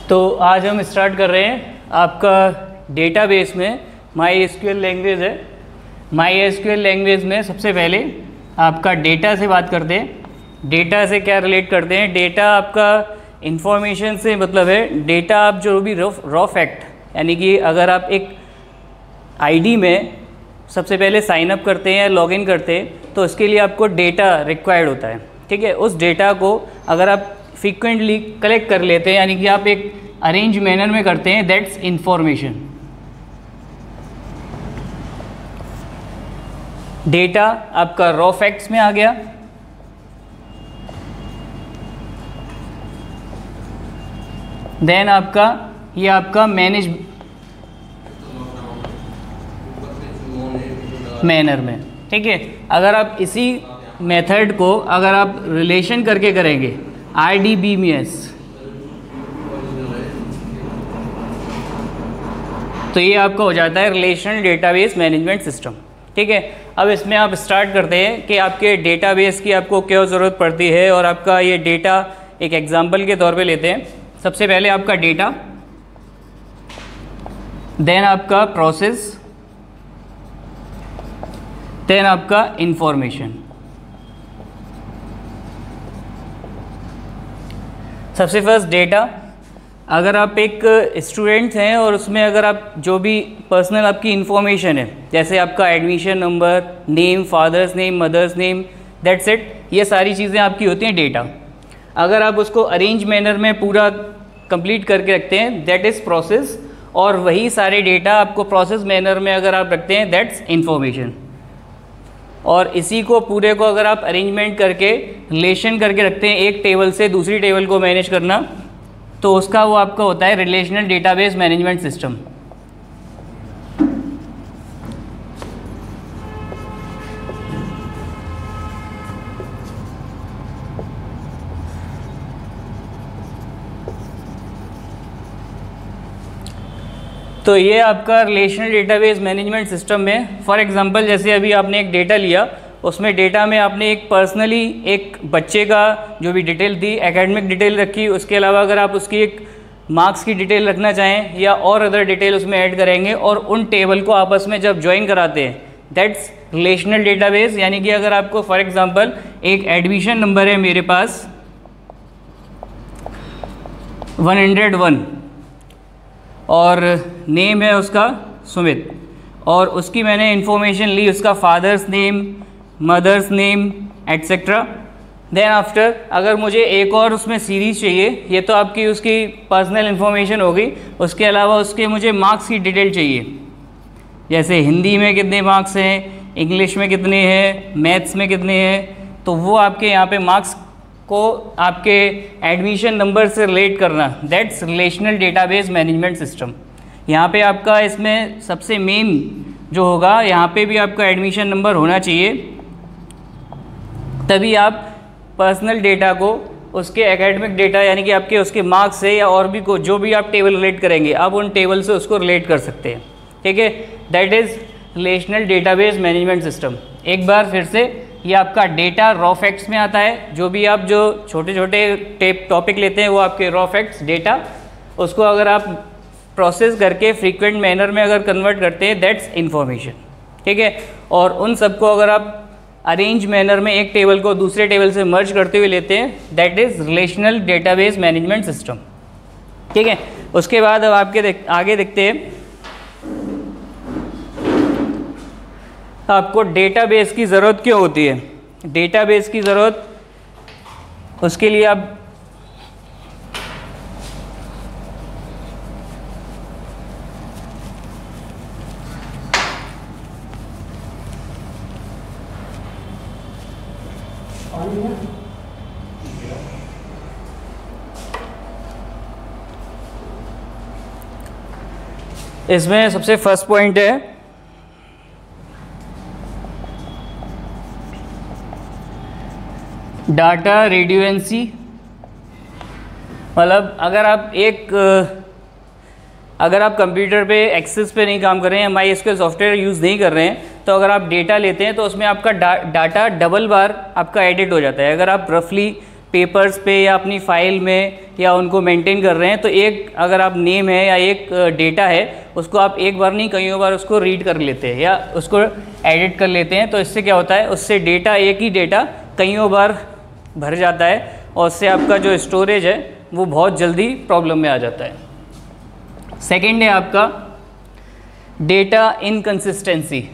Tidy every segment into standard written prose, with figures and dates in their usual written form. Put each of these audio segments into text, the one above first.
तो आज हम स्टार्ट कर रहे हैं आपका डेटाबेस में MySQL लैंग्वेज है। MySQL लैंग्वेज में सबसे पहले आपका डेटा से बात करते हैं। डेटा से क्या रिलेट करते हैं? डेटा आपका इंफॉर्मेशन से मतलब है डेटा आप जो भी रॉ फैक्ट, यानी कि अगर आप एक आईडी में सबसे पहले साइन अप करते हैं या लॉगिन करते हैं तो उसके लिए आपको डेटा रिक्वायर्ड होता है, ठीक है। उस डेटा को अगर आप फ्रीक्वेंटली कलेक्ट कर लेते हैं, यानी कि आप एक अरेंज मैनर में करते हैं, दैट्स इंफॉर्मेशन। डेटा आपका रॉ फैक्ट्स में आ गया। देन आपका ये आपका मैनर में, ठीक है। अगर आप इसी मेथड को अगर आप रिलेशन करके करेंगे RDBMS, तो ये आपका हो जाता है रिलेशनल डेटाबेस मैनेजमेंट सिस्टम, ठीक है। अब इसमें आप स्टार्ट करते हैं कि आपके डेटाबेस की आपको क्या ज़रूरत पड़ती है और आपका ये डेटा एक एग्जांपल के तौर पे लेते हैं। सबसे पहले आपका डेटा, देन आपका प्रोसेस, देन आपका इंफॉर्मेशन। सबसे फर्स्ट डेटा, अगर आप एक स्टूडेंट हैं और उसमें अगर आप जो भी पर्सनल आपकी इन्फॉर्मेशन है, जैसे आपका admission number, name, father's name, mother's name, that's it, ये सारी चीज़ें आपकी होती हैं डेटा। अगर आप उसको अरेंज मैनर में पूरा कंप्लीट करके रखते हैं, दैट इज़ प्रोसेस, और वही सारे डेटा आपको प्रोसेस मैनर में अगर आप रखते हैं, दैट्स इंफॉर्मेशन। और इसी को पूरे को अगर आप अरेंजमेंट करके रिलेशन करके रखते हैं, एक टेबल से दूसरी टेबल को मैनेज करना, तो उसका वो आपका होता है रिलेशनल डेटाबेस मैनेजमेंट सिस्टम। तो ये आपका रिलेशनल डेटाबेस मैनेजमेंट सिस्टम में, फॉर एग्जांपल जैसे अभी आपने एक डेटा लिया, उसमें डेटा में आपने एक पर्सनली एक बच्चे का जो भी डिटेल थी, एकेडमिक डिटेल रखी, उसके अलावा अगर आप उसकी एक मार्क्स की डिटेल रखना चाहें या और अदर डिटेल उसमें ऐड करेंगे और उन टेबल को आपस में जब ज्वाइन कराते हैं, दैट्स रिलेशनल डेटाबेस। यानी कि अगर आपको फॉर एग्जांपल एक एडमिशन नंबर है मेरे पास 101 और नेम है उसका सुमित, और उसकी मैंने इन्फॉर्मेशन ली, उसका father's name, mother's name etcetera. Then after अगर मुझे एक और उसमें सीरीज़ चाहिए, ये तो आपकी उसकी पर्सनल इन्फॉर्मेशन होगी, उसके अलावा उसके मुझे मार्क्स की डिटेल चाहिए, जैसे हिंदी में कितने मार्क्स हैं, इंग्लिश में कितने हैं, मैथ्स में कितने हैं, तो वो आपके यहाँ पे मार्क्स को आपके एडमिशन नंबर से रिलेट करना, that's relational database management system. यहाँ पे आपका इसमें सबसे मेन जो होगा, यहाँ पे भी आपका एडमिशन नंबर होना चाहिए, तभी आप पर्सनल डेटा को उसके एकेडमिक डेटा यानी कि आपके उसके मार्क्स से या और भी को जो भी आप टेबल रिलेट करेंगे, आप उन टेबल से उसको रिलेट कर सकते हैं, ठीक है। That is relational database management system. एक बार फिर से, ये आपका डेटा रॉ फैक्ट्स में आता है। जो भी आप जो छोटे छोटे टॉपिक लेते हैं वो आपके रॉ फैक्ट्स डेटा, उसको अगर आप प्रोसेस करके फ्रीक्वेंट मैनर में अगर कन्वर्ट करते हैं, दैट्स इंफॉर्मेशन, ठीक है। और उन सबको अगर आप अरेंज मैनर में एक टेबल को दूसरे टेबल से मर्ज करते हुए लेते हैं, that is relational database management system, ठीक है। उसके बाद अब आपके आगे देखते हैं आपको डेटाबेस की ज़रूरत क्यों होती है। डेटाबेस की ज़रूरत, उसके लिए आप इसमें सबसे फर्स्ट पॉइंट है डाटा रिडंडेंसी। मतलब अगर आप कंप्यूटर पे एक्सेस पे नहीं काम कर रहे हैं, MySQL सॉफ्टवेयर यूज़ नहीं कर रहे हैं, तो अगर आप डेटा लेते हैं तो उसमें आपका डाटा डबल बार आपका एडिट हो जाता है। अगर आप रफली पेपर्स पे या अपनी फाइल में या उनको मेंटेन कर रहे हैं, तो एक अगर आप नेम है या एक डेटा है उसको आप एक बार नहीं कईयों बार उसको रीड कर लेते हैं या उसको एडिट कर लेते हैं, तो इससे क्या होता है, उससे डेटा एक ही डेटा कईयों बार भर जाता है और उससे आपका जो स्टोरेज है वो बहुत जल्दी प्रॉब्लम में आ जाता है। सेकेंड है आपका डेटा इनकंसिस्टेंसी।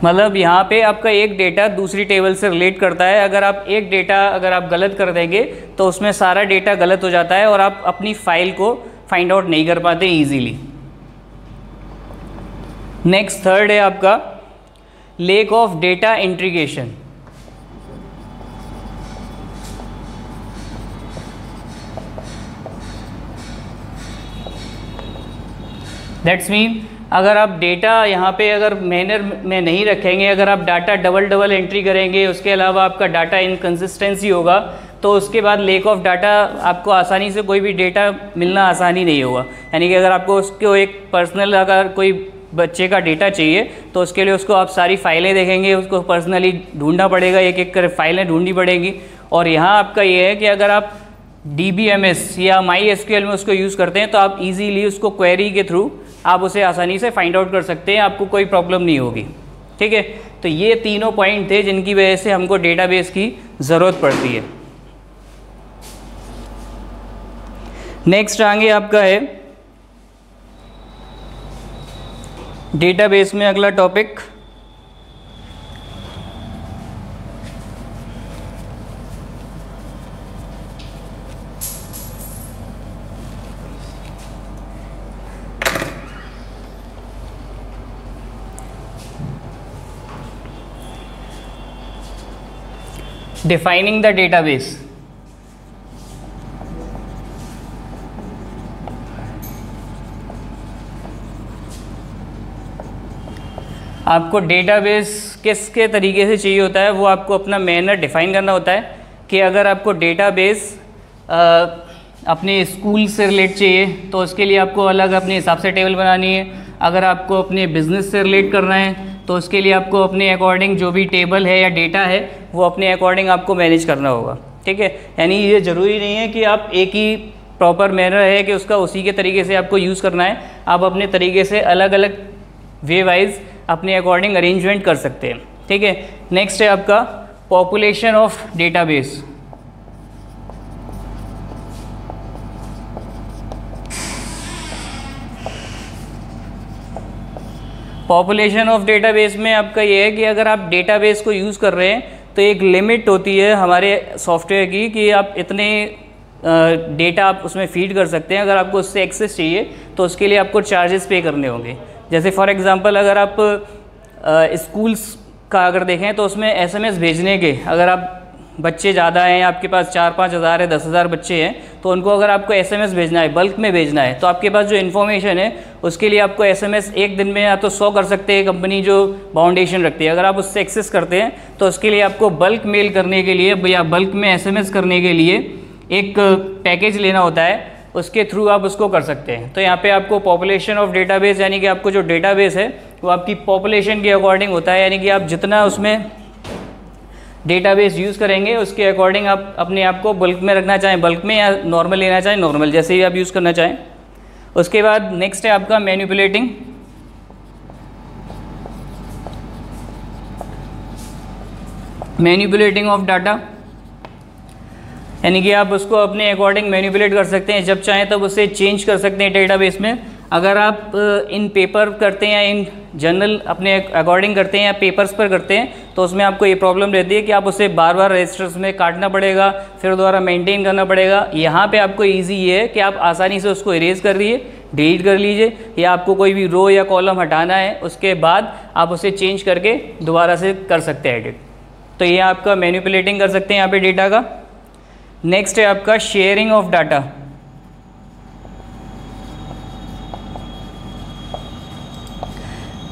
मतलब यहाँ पे आपका एक डेटा दूसरी टेबल से रिलेट करता है, अगर आप एक डेटा अगर आप गलत कर देंगे तो उसमें सारा डेटा गलत हो जाता है और आप अपनी फाइल को फाइंड आउट नहीं कर पाते इजीली। नेक्स्ट थर्ड है आपका lack of data integration. That's mean अगर आप डेटा यहाँ पे अगर मैनर में नहीं रखेंगे, अगर आप डाटा डबल एंट्री करेंगे, उसके अलावा आपका डाटा इनकंसिस्टेंसी होगा, तो उसके बाद लैक ऑफ डाटा आपको आसानी से कोई भी डेटा मिलना आसानी नहीं होगा। यानी कि अगर आपको उसको एक पर्सनल अगर कोई बच्चे का डेटा चाहिए तो उसके लिए उसको आप सारी फाइलें देखेंगे, उसको पर्सनली ढूंढना पड़ेगा, एक एक कर फाइलें ढूंढनी पड़ेंगी। और यहाँ आपका ये है कि अगर आप DBMS या MySQL में उसको यूज़ करते हैं तो आप इजीली उसको क्वेरी के थ्रू आप उसे आसानी से फाइंड आउट कर सकते हैं, आपको कोई प्रॉब्लम नहीं होगी। ठीक है, तो ये तीनों पॉइंट थे जिनकी वजह से हमको डेटाबेस की ज़रूरत पड़ती है। नेक्स्ट आगे आपका है डेटाबेस में अगला टॉपिक defining the database। आपको डेटाबेस किसके तरीके से चाहिए होता है, वो आपको अपना मैनर डिफाइन करना होता है कि अगर आपको डेटाबेस अपने स्कूल से रिलेट चाहिए तो उसके लिए आपको अलग अपने हिसाब से टेबल बनानी है। अगर आपको अपने बिजनेस से रिलेट करना है तो उसके लिए आपको अपने अकॉर्डिंग जो भी टेबल है या डेटा है वो अपने अकॉर्डिंग आपको मैनेज करना होगा। ठीक है, यानी ये ज़रूरी नहीं है कि आप एक ही प्रॉपर मैनर है कि उसका उसी के तरीके से आपको यूज़ करना है, आप अपने तरीके से अलग अलग वे वाइज अपने अकॉर्डिंग अरेंजमेंट कर सकते हैं। ठीक है, नेक्स्ट है आपका population of database. Population of database में आपका ये है कि अगर आप डेटाबेस को यूज़ कर रहे हैं तो एक लिमिट होती है हमारे सॉफ्टवेयर की कि आप इतने डेटा आप उसमें फीड कर सकते हैं। अगर आपको उससे एक्सेस चाहिए तो उसके लिए आपको चार्जेस पे करने होंगे। जैसे फॉर एग्जांपल अगर आप स्कूल्स का अगर देखें तो उसमें SMS भेजने के, अगर आप बच्चे ज़्यादा हैं, आपके पास 4-5 हज़ार है, 10,000 बच्चे हैं, तो उनको अगर आपको SMS भेजना है, बल्क में भेजना है, तो आपके पास जो इन्फॉर्मेशन है उसके लिए आपको SMS एक दिन में या तो 100 कर सकते हैं, कंपनी जो बाउंडेशन रखती है। अगर आप उससे एक्सेस करते हैं तो उसके लिए आपको बल्क मेल करने के लिए या बल्क में SMS करने के लिए एक पैकेज लेना होता है, उसके थ्रू आप उसको कर सकते हैं। तो यहाँ पे आपको पॉपुलेशन ऑफ डेटाबेस यानी कि आपको जो डेटाबेस है वो आपकी पॉपुलेशन के अकॉर्डिंग होता है, यानी कि आप जितना उसमें डेटाबेस यूज़ करेंगे उसके अकॉर्डिंग आप अपने आप को बल्क में रखना चाहें बल्क में, या नॉर्मल लेना चाहें नॉर्मल, जैसे ही आप यूज़ करना चाहें। उसके बाद नेक्स्ट है आपका मैनिपुलेटिंग। मैनिपुलेटिंग ऑफ डाटा, यानी कि आप उसको अपने अकॉर्डिंग मैनिपुलेट कर सकते हैं, जब चाहें तब उसे चेंज कर सकते हैं डेटाबेस में। अगर आप इन पेपर करते हैं या इन जर्नल अपने अकॉर्डिंग करते हैं या पेपर्स पर करते हैं तो उसमें आपको ये प्रॉब्लम रहती है कि आप उसे बार बार रजिस्टर्स में काटना पड़ेगा, फिर दोबारा मेंटेन करना पड़ेगा। यहाँ पे आपको इजी ये है कि आप आसानी से उसको इरेज कर लीजिए, डिलीट कर लीजिए, या आपको कोई भी रो या कॉलम हटाना है उसके बाद आप उसे चेंज करके दोबारा से कर सकते हैं एडिट। तो ये आपका मैनिपुलेटिंग कर सकते हैं यहाँ पे डेटा का। नेक्स्ट है आपका शेयरिंग ऑफ डाटा।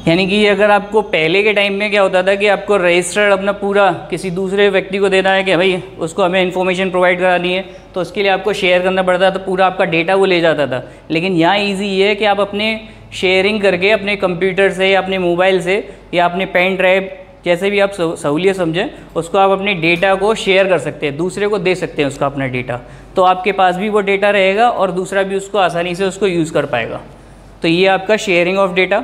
यानी कि अगर आपको पहले के टाइम में क्या होता था कि आपको रजिस्टर अपना पूरा किसी दूसरे व्यक्ति को देना है कि भाई उसको हमें इन्फॉर्मेशन प्रोवाइड करानी है, तो उसके लिए आपको शेयर करना पड़ता था, तो पूरा आपका डेटा वो ले जाता था। लेकिन यहाँ इजी ये है कि आप अपने शेयरिंग करके अपने कंप्यूटर से या अपने मोबाइल से या अपने पेन ड्राइव जैसे भी आप सहूलियत समझें उसको आप अपने डेटा को शेयर कर सकते हैं, दूसरे को दे सकते हैं उसका अपना डेटा, तो आपके पास भी वो डेटा रहेगा और दूसरा भी उसको आसानी से उसको यूज़ कर पाएगा। तो ये आपका sharing of data.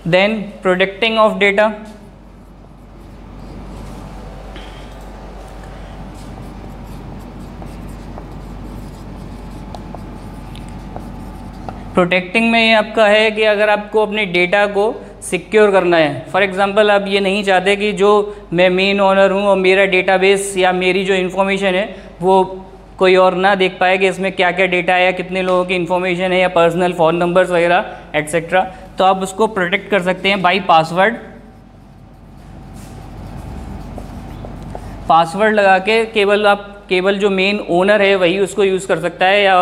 Then protecting of data. Protecting में ये आपका है कि अगर आपको अपने डेटा को सिक्योर करना है, फॉर एग्जांपल आप ये नहीं चाहते कि जो मैं मेन ओनर हूँ और मेरा डेटाबेस या मेरी जो इन्फॉर्मेशन है वो कोई और ना देख पाए कि इसमें क्या क्या डेटा है या कितने लोगों की इन्फॉर्मेशन है या पर्सनल फ़ोन नंबर्स वगैरह एट्सेट्रा, तो आप उसको प्रोटेक्ट कर सकते हैं बाई पासवर्ड। पासवर्ड लगा के केवल जो मेन ओनर है वही उसको यूज़ कर सकता है या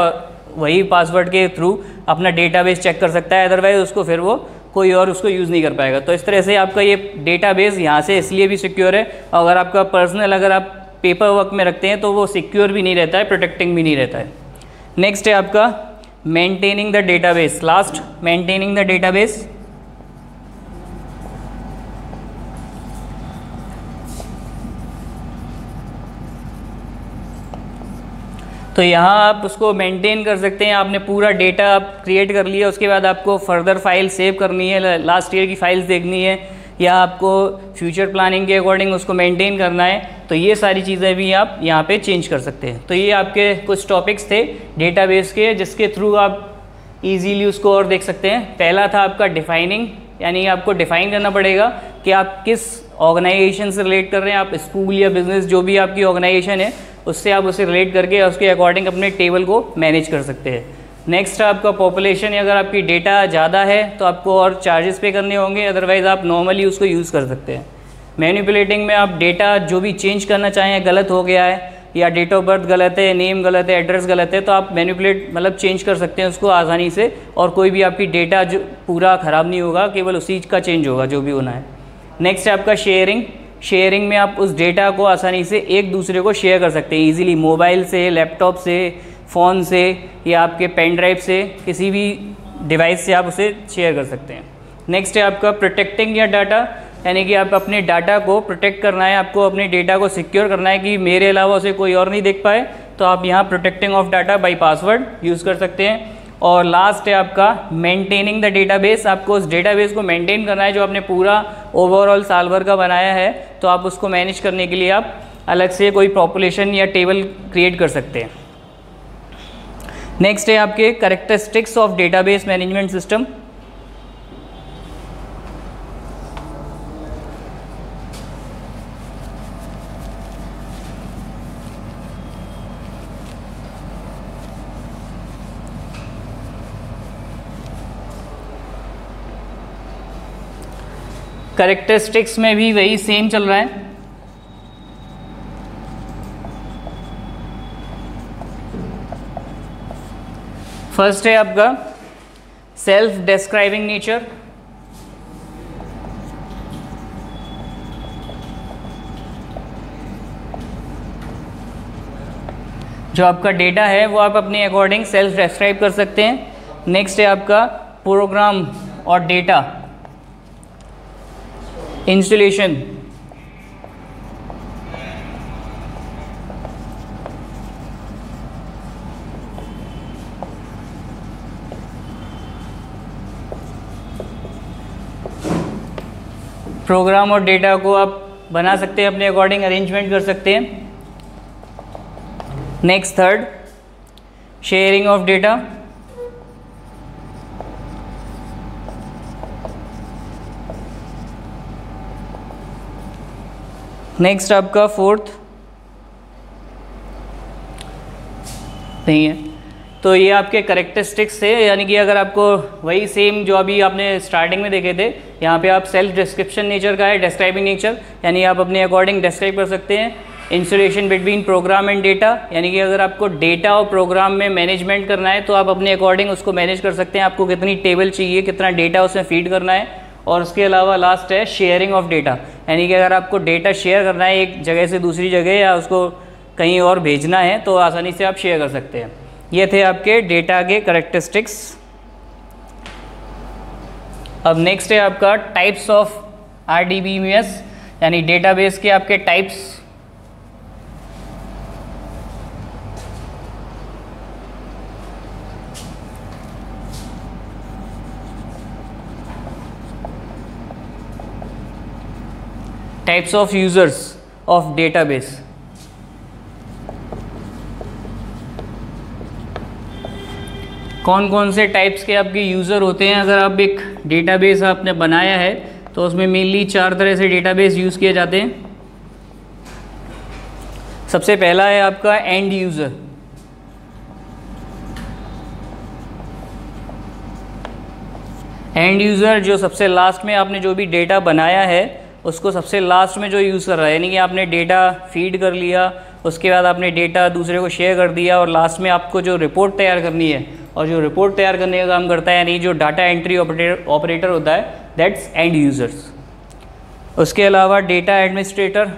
वही पासवर्ड के थ्रू अपना डेटाबेस चेक कर सकता है, अदरवाइज उसको फिर वो कोई और उसको यूज़ नहीं कर पाएगा। तो इस तरह से आपका ये डेटाबेस यहाँ से इसलिए भी सिक्योर है, और अगर आपका पर्सनल अगर आप पेपर वर्क में रखते हैं तो वो सिक्योर भी नहीं रहता है, प्रोटेक्टिंग भी नहीं रहता है। नेक्स्ट है आपका maintaining the database. Last, maintaining the database. तो यहाँ आप उसको मेंटेन कर सकते हैं। आपने पूरा डेटा आप क्रिएट कर लिया, उसके बाद आपको फर्दर फाइल सेव करनी है, लास्ट ईयर की फाइल्स देखनी है, या आपको फ्यूचर प्लानिंग के अकॉर्डिंग उसको मेंटेन करना है, तो ये सारी चीज़ें भी आप यहाँ पे चेंज कर सकते हैं। तो ये आपके कुछ टॉपिक्स थे डेटाबेस के, जिसके थ्रू आप इजीली उसको और देख सकते हैं। पहला था आपका डिफाइनिंग, यानी आपको डिफ़ाइन करना पड़ेगा कि आप किस ऑर्गेनाइजेशन से रिलेट कर रहे हैं, आप स्कूल या बिज़नेस जो भी आपकी ऑर्गेनाइजेशन है उससे आप उसे रिलेट करके उसके अकॉर्डिंग अपने टेबल को मैनेज कर सकते हैं। नेक्स्ट आपका पॉपुलेशन, अगर आपकी डेटा ज़्यादा है तो आपको और चार्जेस पे करने होंगे, अदरवाइज़ आप नॉर्मली उसको यूज़ कर सकते हैं। मैनिपुलेटिंग में आप डेटा जो भी चेंज करना चाहें, गलत हो गया है या डेट ऑफ बर्थ गलत है, नेम गलत है, एड्रेस गलत है, तो आप मैनिपुलेट मतलब चेंज कर सकते हैं उसको आसानी से, और कोई भी आपकी डेटा जो पूरा ख़राब नहीं होगा, केवल उसी का चेंज होगा जो भी होना है। नेक्स्ट है आपका शेयरिंग। शेयरिंग में आप उस डेटा को आसानी से एक दूसरे को शेयर कर सकते हैं ईजिली, मोबाइल से, लैपटॉप से, फ़ोन से या आपके पेन ड्राइव से, किसी भी डिवाइस से आप उसे शेयर कर सकते हैं। नेक्स्ट है आपका प्रोटेक्टिंग या डाटा, यानी कि आप अपने डाटा को प्रोटेक्ट करना है, आपको अपने डेटा को सिक्योर करना है कि मेरे अलावा उसे कोई और नहीं देख पाए, तो आप यहाँ protecting of data by password use कर सकते हैं। और लास्ट है आपका मेंटेनिंग द डेटाबेस, आपको उस डेटाबेस को मेंटेन करना है जो आपने पूरा ओवरऑल साल भर का बनाया है, तो आप उसको मैनेज करने के लिए आप अलग से कोई पॉपुलेशन या टेबल क्रिएट कर सकते हैं। नेक्स्ट है आपके characteristics of database management system. Characteristics में भी वही सेम चल रहा है। फर्स्ट है आपका सेल्फ डिस्क्राइबिंग नेचर। जो आपका डेटा है वो आप अपने अकॉर्डिंग सेल्फ डिस्क्राइब कर सकते हैं। नेक्स्ट है आपका प्रोग्राम और डेटा इंस्टॉलेशन। प्रोग्राम और डेटा को आप बना सकते हैं, अपने अकॉर्डिंग अरेंजमेंट कर सकते हैं। Next third, sharing of data. Next आपका फोर्थ नहीं है, तो ये आपके कैरेक्टरिस्टिक्स थे, यानी कि अगर आपको वही सेम जो अभी आपने स्टार्टिंग में देखे थे, यहाँ पे आप सेल्फ डिस्क्रिप्शन नेचर का है, डिस्क्राइबिंग नेचर, यानी आप अपने अकॉर्डिंग डिस्क्राइब कर सकते हैं। Installation between program and data, यानी कि अगर आपको डेटा और प्रोग्राम में मैनेजमेंट करना है तो आप अपने अकॉर्डिंग उसको मैनेज कर सकते हैं, आपको कितनी टेबल चाहिए, कितना डेटा उसमें फीड करना है। और उसके अलावा लास्ट है शेयरिंग ऑफ डेटा, यानी कि अगर आपको डेटा शेयर करना है एक जगह से दूसरी जगह या उसको कहीं और भेजना है तो आसानी से आप शेयर कर सकते हैं। ये थे आपके डेटा के कैरेक्टरिस्टिक्स। अब नेक्स्ट है आपका टाइप्स ऑफ RDBMS यानी डेटाबेस के आपके types. Types of users of database. कौन कौन से टाइप्स के आपके यूज़र होते हैं? अगर आप एक डेटाबेस आपने बनाया है तो उसमें मेनली 4 तरह से डेटाबेस यूज़ किए जाते हैं। सबसे पहला है आपका एंड यूज़र। एंड यूज़र जो सबसे लास्ट में आपने जो भी डेटा बनाया है उसको सबसे लास्ट में जो यूज़ कर रहा है, यानी कि आपने डेटा फीड कर लिया, उसके बाद आपने डेटा दूसरे को शेयर कर दिया और लास्ट में आपको जो रिपोर्ट तैयार करनी है, और जो रिपोर्ट तैयार करने का काम करता है यानी जो डाटा एंट्री ऑपरेटर होता है, दैट्स एंड यूज़र्स। उसके अलावा डेटा एडमिनिस्ट्रेटर,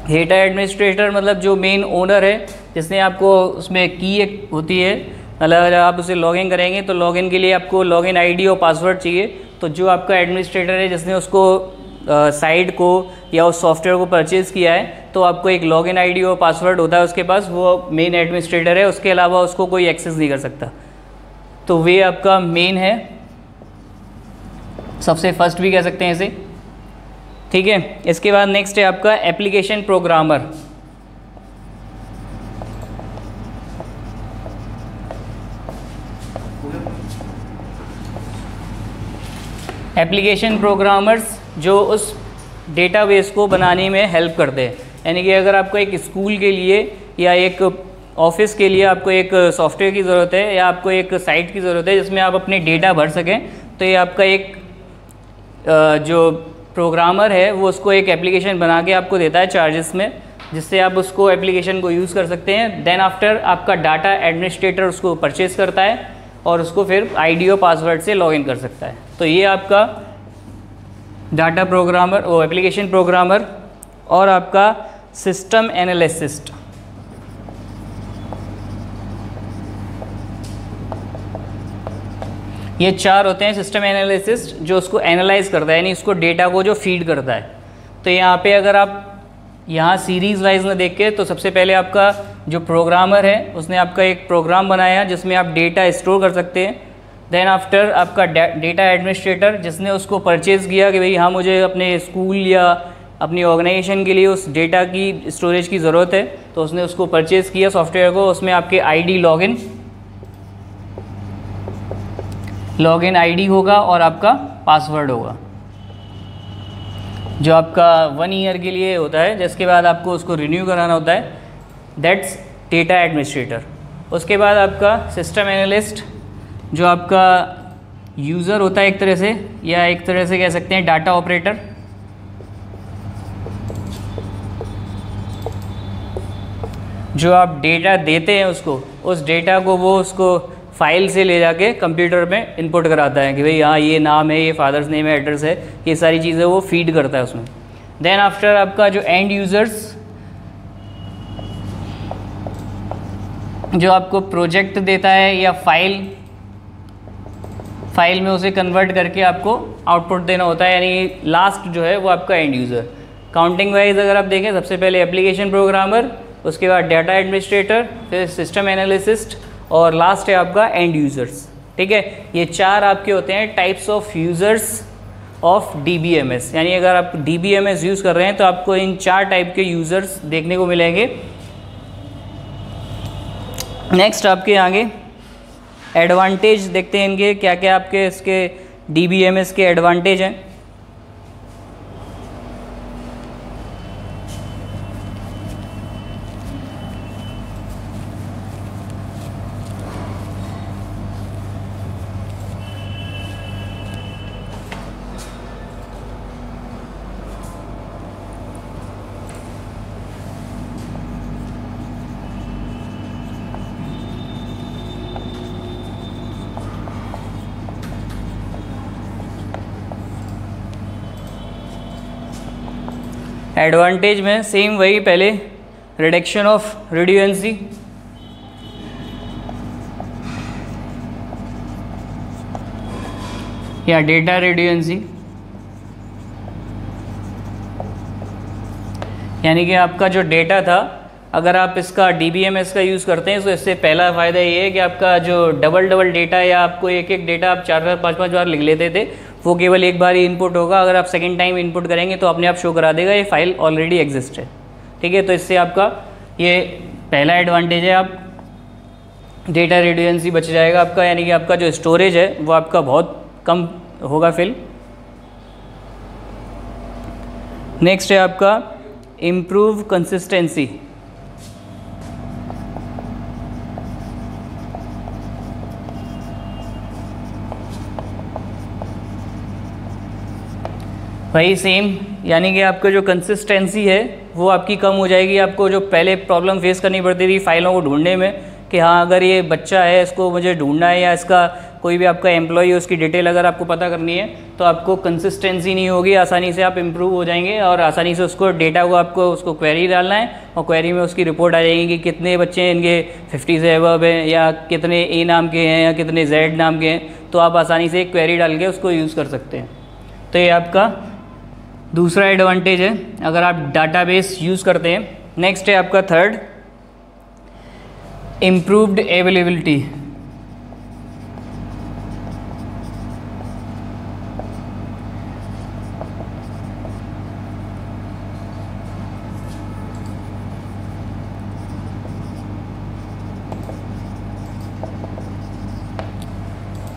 डेटा एडमिनिस्ट्रेटर मतलब जो मेन ओनर है, जिसने आपको उसमें की एक होती है, मतलब अगर आप उसे लॉगिन करेंगे तो लॉगिन के लिए आपको लॉगिन आईडी और पासवर्ड चाहिए। तो जो आपका एडमिनिस्ट्रेटर है जिसने उसको साइट को या उस सॉफ्टवेयर को परचेज़ किया है, तो आपको एक लॉगिन आईडी और पासवर्ड होता है उसके पास, वो मेन एडमिनिस्ट्रेटर है, उसके अलावा उसको कोई एक्सेस नहीं कर सकता। तो वे आपका मेन है, सबसे फर्स्ट भी कह सकते हैं इसे, ठीक है। इसके बाद नेक्स्ट है आपका एप्लीकेशन प्रोग्रामर। एप्लीकेशन प्रोग्रामर्स जो उस डेटाबेस को बनाने में हेल्प करते हैं, यानी कि अगर आपको एक स्कूल के लिए या एक ऑफिस के लिए आपको एक सॉफ्टवेयर की ज़रूरत है या आपको एक साइट की ज़रूरत है जिसमें आप अपने डेटा भर सकें, तो ये आपका एक जो प्रोग्रामर है वो उसको एक एप्लीकेशन बना के आपको देता है चार्जेस में, जिससे आप उसको एप्लीकेशन को यूज़ कर सकते हैं। देन आफ्टर आपका डाटा एडमिनिस्ट्रेटर उसको परचेज़ करता है और उसको फिर आईडी और पासवर्ड से लॉगिन कर सकता है। तो ये आपका डाटा प्रोग्रामर, वो एप्लीकेशन प्रोग्रामर। और आपका सिस्टम एनालिसिस्ट, ये 4 होते हैं सिस्टम एनालिसिस्ट, जो उसको एनालाइज करता है, यानी उसको डेटा को जो फीड करता है। तो यहाँ पे अगर आप यहाँ सीरीज़ वाइज में देख के, तो सबसे पहले आपका जो प्रोग्रामर है उसने आपका एक प्रोग्राम बनाया जिसमें आप डेटा स्टोर कर सकते हैं। देन आफ्टर आपका डेटा एडमिनिस्ट्रेटर, जिसने उसको परचेज़ किया कि भाई हाँ मुझे अपने स्कूल या अपनी ऑर्गेनाइजेशन के लिए उस डेटा की स्टोरेज की ज़रूरत है, तो उसने उसको परचेज़ किया सॉफ्टवेयर को। उसमें आपके आईडी लॉगिन आईडी होगा और आपका पासवर्ड होगा, जो आपका 1 ईयर के लिए होता है, जिसके बाद आपको उसको रिन्यू कराना होता है। That's data administrator. उसके बाद आपका सिस्टम एनालिस्ट, जो आपका यूज़र होता है एक तरह से, या एक तरह से कह सकते हैं डाटा ऑपरेटर। जो आप डेटा देते हैं उसको, उस डेटा को वो उसको फाइल से ले जाके कंप्यूटर में इनपुट कराता है कि भाई हाँ ये नाम है, ये फादर्स नेम है, एड्रेस है, ये सारी चीज़ें वो फीड करता है उसमें। देन आफ्टर आपका जो एंड यूज़र्स, जो आपको प्रोजेक्ट देता है या फाइल में उसे कन्वर्ट करके आपको आउटपुट देना होता है, यानी लास्ट जो है वो आपका एंड यूज़र। काउंटिंग वाइज अगर आप देखें, सबसे पहले एप्लीकेशन प्रोग्रामर, उसके बाद डाटा एडमिनिस्ट्रेटर, फिर सिस्टम एनालिसिस्ट और लास्ट है आपका एंड यूज़र्स, ठीक है। ये 4 आपके होते हैं types of users of DBMS, यानी अगर आप DBMS यूज़ कर रहे हैं तो आपको इन 4 टाइप के यूज़र्स देखने को मिलेंगे। नेक्स्ट आपके आगे एडवांटेज देखते हैं इनके, क्या क्या आपके इसके DBMS के एडवांटेज हैं। एडवांटेज में सेम वही पहले रिडक्शन ऑफ रिड्यूएंसी, या डेटा रिड्यूएंसी, यानी कि आपका जो डेटा था, अगर आप इसका DBMS का यूज़ करते हैं तो इससे पहला फ़ायदा ये है कि आपका जो डबल डेटा या आपको एक डेटा आप 4 5 बार लिख लेते थे, वो केवल एक बार ही इनपुट होगा। अगर आप सेकंड टाइम इनपुट करेंगे तो अपने आप शो करा देगा ये फाइल ऑलरेडी एग्जिस्ट है। ठीक है, तो इससे आपका ये पहला एडवांटेज है, आप डेटा रिड्यूएंसी बच जाएगा आपका, यानी कि आपका जो स्टोरेज है वो आपका बहुत कम होगा फिल। नेक्स्ट है आपका इम्प्रूव कंसिस्टेंसी। वही सेम, यानी कि आपका जो कंसिस्टेंसी है वो आपकी कम हो जाएगी। आपको जो पहले प्रॉब्लम फेस करनी पड़ती थी फाइलों को ढूंढने में कि हाँ अगर ये बच्चा है इसको मुझे ढूंढना है, या इसका कोई भी आपका एम्प्लॉय है उसकी डिटेल अगर आपको पता करनी है, तो आपको कंसिस्टेंसी नहीं होगी, आसानी से आप इम्प्रूव हो जाएंगे और आसानी से उसको डेटा को आपको उसको क्वेरी डालना है और क्वेरी में उसकी रिपोर्ट आ जाएगी कि कितने बच्चे हैं इनके 50 से अबव हैं, या कितने ए नाम के हैं या कितने जेड नाम के हैं, तो आप आसानी से एक क्वेरी डाल के उसको यूज़ कर सकते हैं। तो ये आपका दूसरा एडवांटेज है अगर आप डाटाबेस यूज़ करते हैं। नेक्स्ट है आपका थर्ड, इम्प्रूव्ड अवेलेबिलिटी।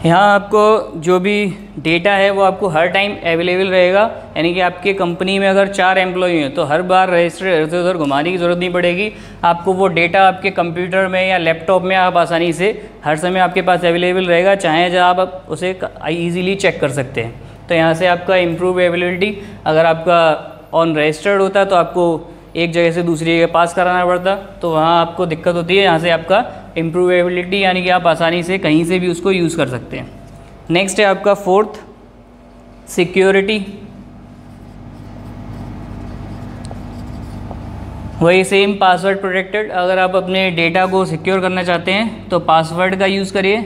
यहाँ आपको जो भी डेटा है वो आपको हर टाइम अवेलेबल रहेगा, यानी कि आपके कंपनी में अगर 4 एम्प्लॉई हैं तो हर बार रजिस्टर इधर उधर घुमाने की ज़रूरत नहीं पड़ेगी। आपको वो डेटा आपके कंप्यूटर में या लैपटॉप में आप आसानी से हर समय आपके पास अवेलेबल रहेगा, चाहे जहाँ आप उसे ईजीली चेक कर सकते हैं। तो यहाँ से आपका इम्प्रूव अवेलेबिलिटी, अगर आपका ऑन रजिस्टर्ड होता तो आपको एक जगह से दूसरी जगह पास कराना पड़ता, तो वहाँ आपको दिक्कत होती है। यहाँ से आपका इम्प्रूवेबिलिटी, यानी कि आप आसानी से कहीं से भी उसको यूज़ कर सकते हैं। नेक्स्ट है आपका फोर्थ, सिक्योरिटी। वही सेम, पासवर्ड प्रोटेक्टेड। अगर आप अपने डेटा को सिक्योर करना चाहते हैं तो पासवर्ड का यूज़ करिए,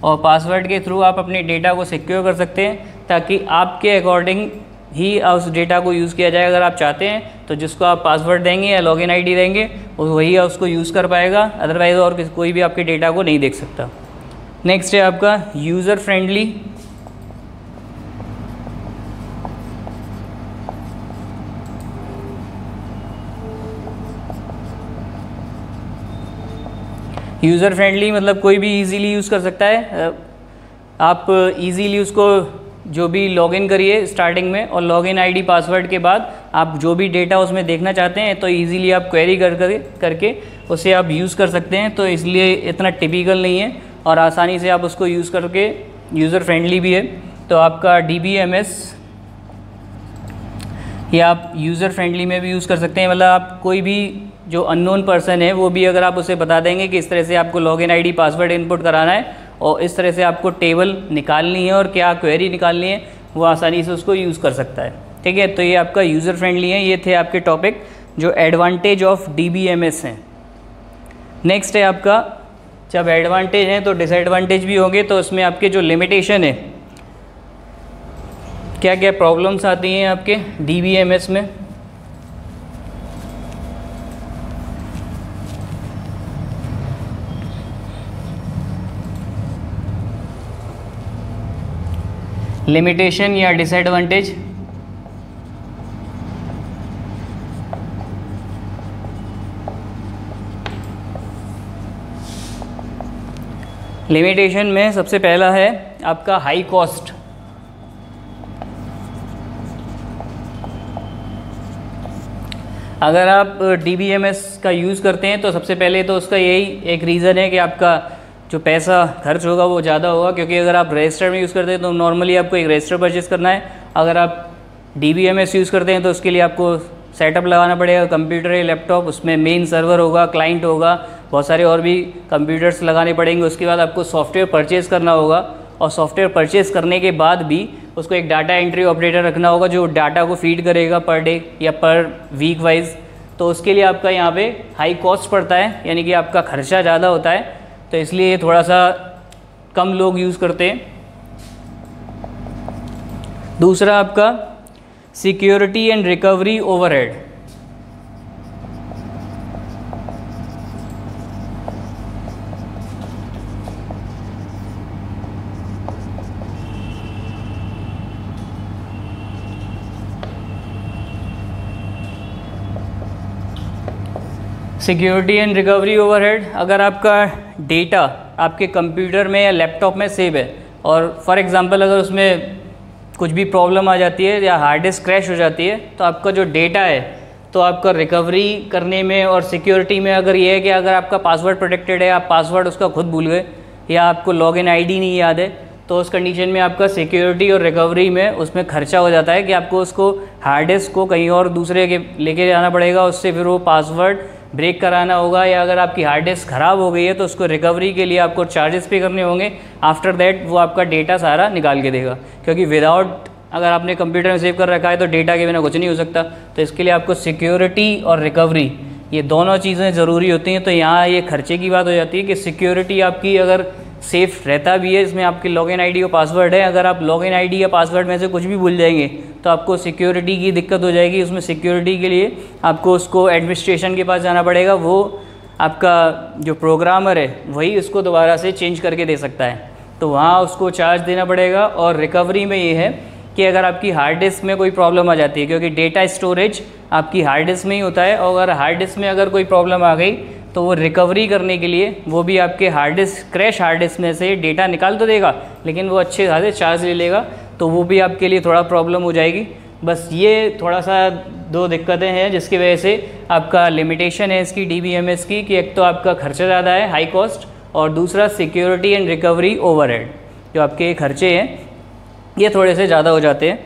और पासवर्ड के थ्रू आप अपने डेटा को सिक्योर कर सकते हैं, ताकि आपके अकॉर्डिंग ही उस डेटा को यूज़ किया जाए। अगर आप चाहते हैं तो जिसको आप पासवर्ड देंगे या लॉगिन आईडी देंगे वही उसको यूज़ कर पाएगा, अदरवाइज़ और कोई भी आपके डेटा को नहीं देख सकता। नेक्स्ट है आपका यूज़र फ्रेंडली। यूज़र फ्रेंडली मतलब कोई भी इजीली यूज़ कर सकता है। आप इजीली उसको जो भी लॉगिन करिए स्टार्टिंग में, और लॉगिन आईडी पासवर्ड के बाद आप जो भी डेटा उसमें देखना चाहते हैं तो इजीली आप क्वेरी करके उसे आप यूज़ कर सकते हैं। तो इसलिए इतना टिपिकल नहीं है और आसानी से आप उसको यूज़ करके यूज़र फ्रेंडली भी है। तो आपका DBMS या आप यूज़र फ्रेंडली में भी यूज़ कर सकते हैं। मतलब आप कोई भी जो अननोन पर्सन है वो भी अगर आप उसे बता देंगे कि इस तरह से आपको लॉगिन आईडी पासवर्ड इनपुट कराना है और इस तरह से आपको टेबल निकालनी है और क्या क्वेरी निकालनी है, वो आसानी से उसको यूज़ कर सकता है। ठीक है, तो ये आपका यूज़र फ्रेंडली है। ये थे आपके टॉपिक जो एडवांटेज ऑफ DBMS हैं। नेक्स्ट है आपका, जब एडवांटेज हैं तो डिसएडवांटेज भी होंगे, तो उसमें आपके जो लिमिटेशन है, क्या क्या प्रॉब्लम्स आती हैं आपके DBMS में। लिमिटेशन या डिसएडवांटेज। लिमिटेशन में सबसे पहला है आपका हाई कॉस्ट। अगर आप DBMS का यूज़ करते हैं तो सबसे पहले तो उसका यही एक रीज़न है कि आपका जो पैसा खर्च होगा वो ज़्यादा होगा, क्योंकि अगर आप रजिस्टर में यूज़ करते हैं तो नॉर्मली आपको एक रजिस्टर परचेज़ करना है। अगर आप DBMS यूज़ करते हैं तो उसके लिए आपको सेटअप लगाना पड़ेगा, कंप्यूटर या लैपटॉप, उसमें मेन सर्वर होगा, क्लाइंट होगा, बहुत सारे और भी कंप्यूटर्स लगाने पड़ेंगे। उसके बाद आपको सॉफ्टवेयर परचेज़ करना होगा, और सॉफ्टवेयर परचेज़ करने के बाद भी उसको एक डाटा एंट्री ऑपरेटर रखना होगा जो डाटा को फीड करेगा पर डे या पर वीक वाइज। तो उसके लिए आपका यहाँ पे हाई कॉस्ट पड़ता है, यानी कि आपका खर्चा ज़्यादा होता है, तो इसलिए थोड़ा सा कम लोग यूज़ करते हैं। दूसरा आपका security and recovery overhead. Security and recovery overhead, अगर आपका डेटा आपके कंप्यूटर में या लैपटॉप में सेव है और फॉर एग्जांपल अगर उसमें कुछ भी प्रॉब्लम आ जाती है या हार्ड डिस्क क्रैश हो जाती है, तो आपका जो डेटा है तो आपका रिकवरी करने में और सिक्योरिटी में अगर ये है कि अगर आपका पासवर्ड प्रोटेक्टेड है, आप पासवर्ड उसका खुद भूल गए या आपको लॉगिन आईडी नहीं याद है, तो उस कंडीशन में आपका सिक्योरिटी और रिकवरी में उसमें खर्चा हो जाता है कि आपको उसको हार्ड डिस्क को कहीं और दूसरे के लेके जाना पड़ेगा, उससे फिर वो पासवर्ड ब्रेक कराना होगा, या अगर आपकी हार्ड डिस्क ख़राब हो गई है तो उसको रिकवरी के लिए आपको चार्जेस पे करने होंगे। आफ्टर दैट वो आपका डेटा सारा निकाल के देगा, क्योंकि विदाउट अगर आपने कंप्यूटर में सेव कर रखा है तो डेटा के बिना कुछ नहीं हो सकता। तो इसके लिए आपको सिक्योरिटी और रिकवरी ये दोनों चीज़ें ज़रूरी होती हैं। तो यहाँ ये खर्चे की बात हो जाती है कि सिक्योरिटी आपकी अगर सेफ़ रहता भी है, इसमें आपकी लॉगिन आईडी और पासवर्ड है, अगर आप लॉगिन आईडी या पासवर्ड में से कुछ भी भूल जाएंगे तो आपको सिक्योरिटी की दिक्कत हो जाएगी। उसमें सिक्योरिटी के लिए आपको उसको एडमिनिस्ट्रेशन के पास जाना पड़ेगा, वो आपका जो प्रोग्रामर है वही उसको दोबारा से चेंज करके दे सकता है, तो वहाँ उसको चार्ज देना पड़ेगा। और रिकवरी में ये है कि अगर आपकी हार्ड डिस्क में कोई प्रॉब्लम आ जाती है, क्योंकि डेटा स्टोरेज आपकी हार्ड डिस्क में ही होता है, और अगर हार्ड डिस्क में अगर कोई प्रॉब्लम आ गई तो वो रिकवरी करने के लिए वो भी आपके hard disk crash hard disk में से डेटा निकाल तो देगा, लेकिन वो अच्छे खासे चार्ज ले लेगा, तो वो भी आपके लिए थोड़ा प्रॉब्लम हो जाएगी। बस ये थोड़ा सा दो दिक्कतें हैं जिसकी वजह से आपका लिमिटेशन है इसकी DBMS की, कि एक तो आपका खर्चा ज़्यादा है हाई कॉस्ट, और दूसरा सिक्योरिटी एंड रिकवरी ओवरहेड जो आपके खर्चे हैं ये थोड़े से ज़्यादा हो जाते हैं।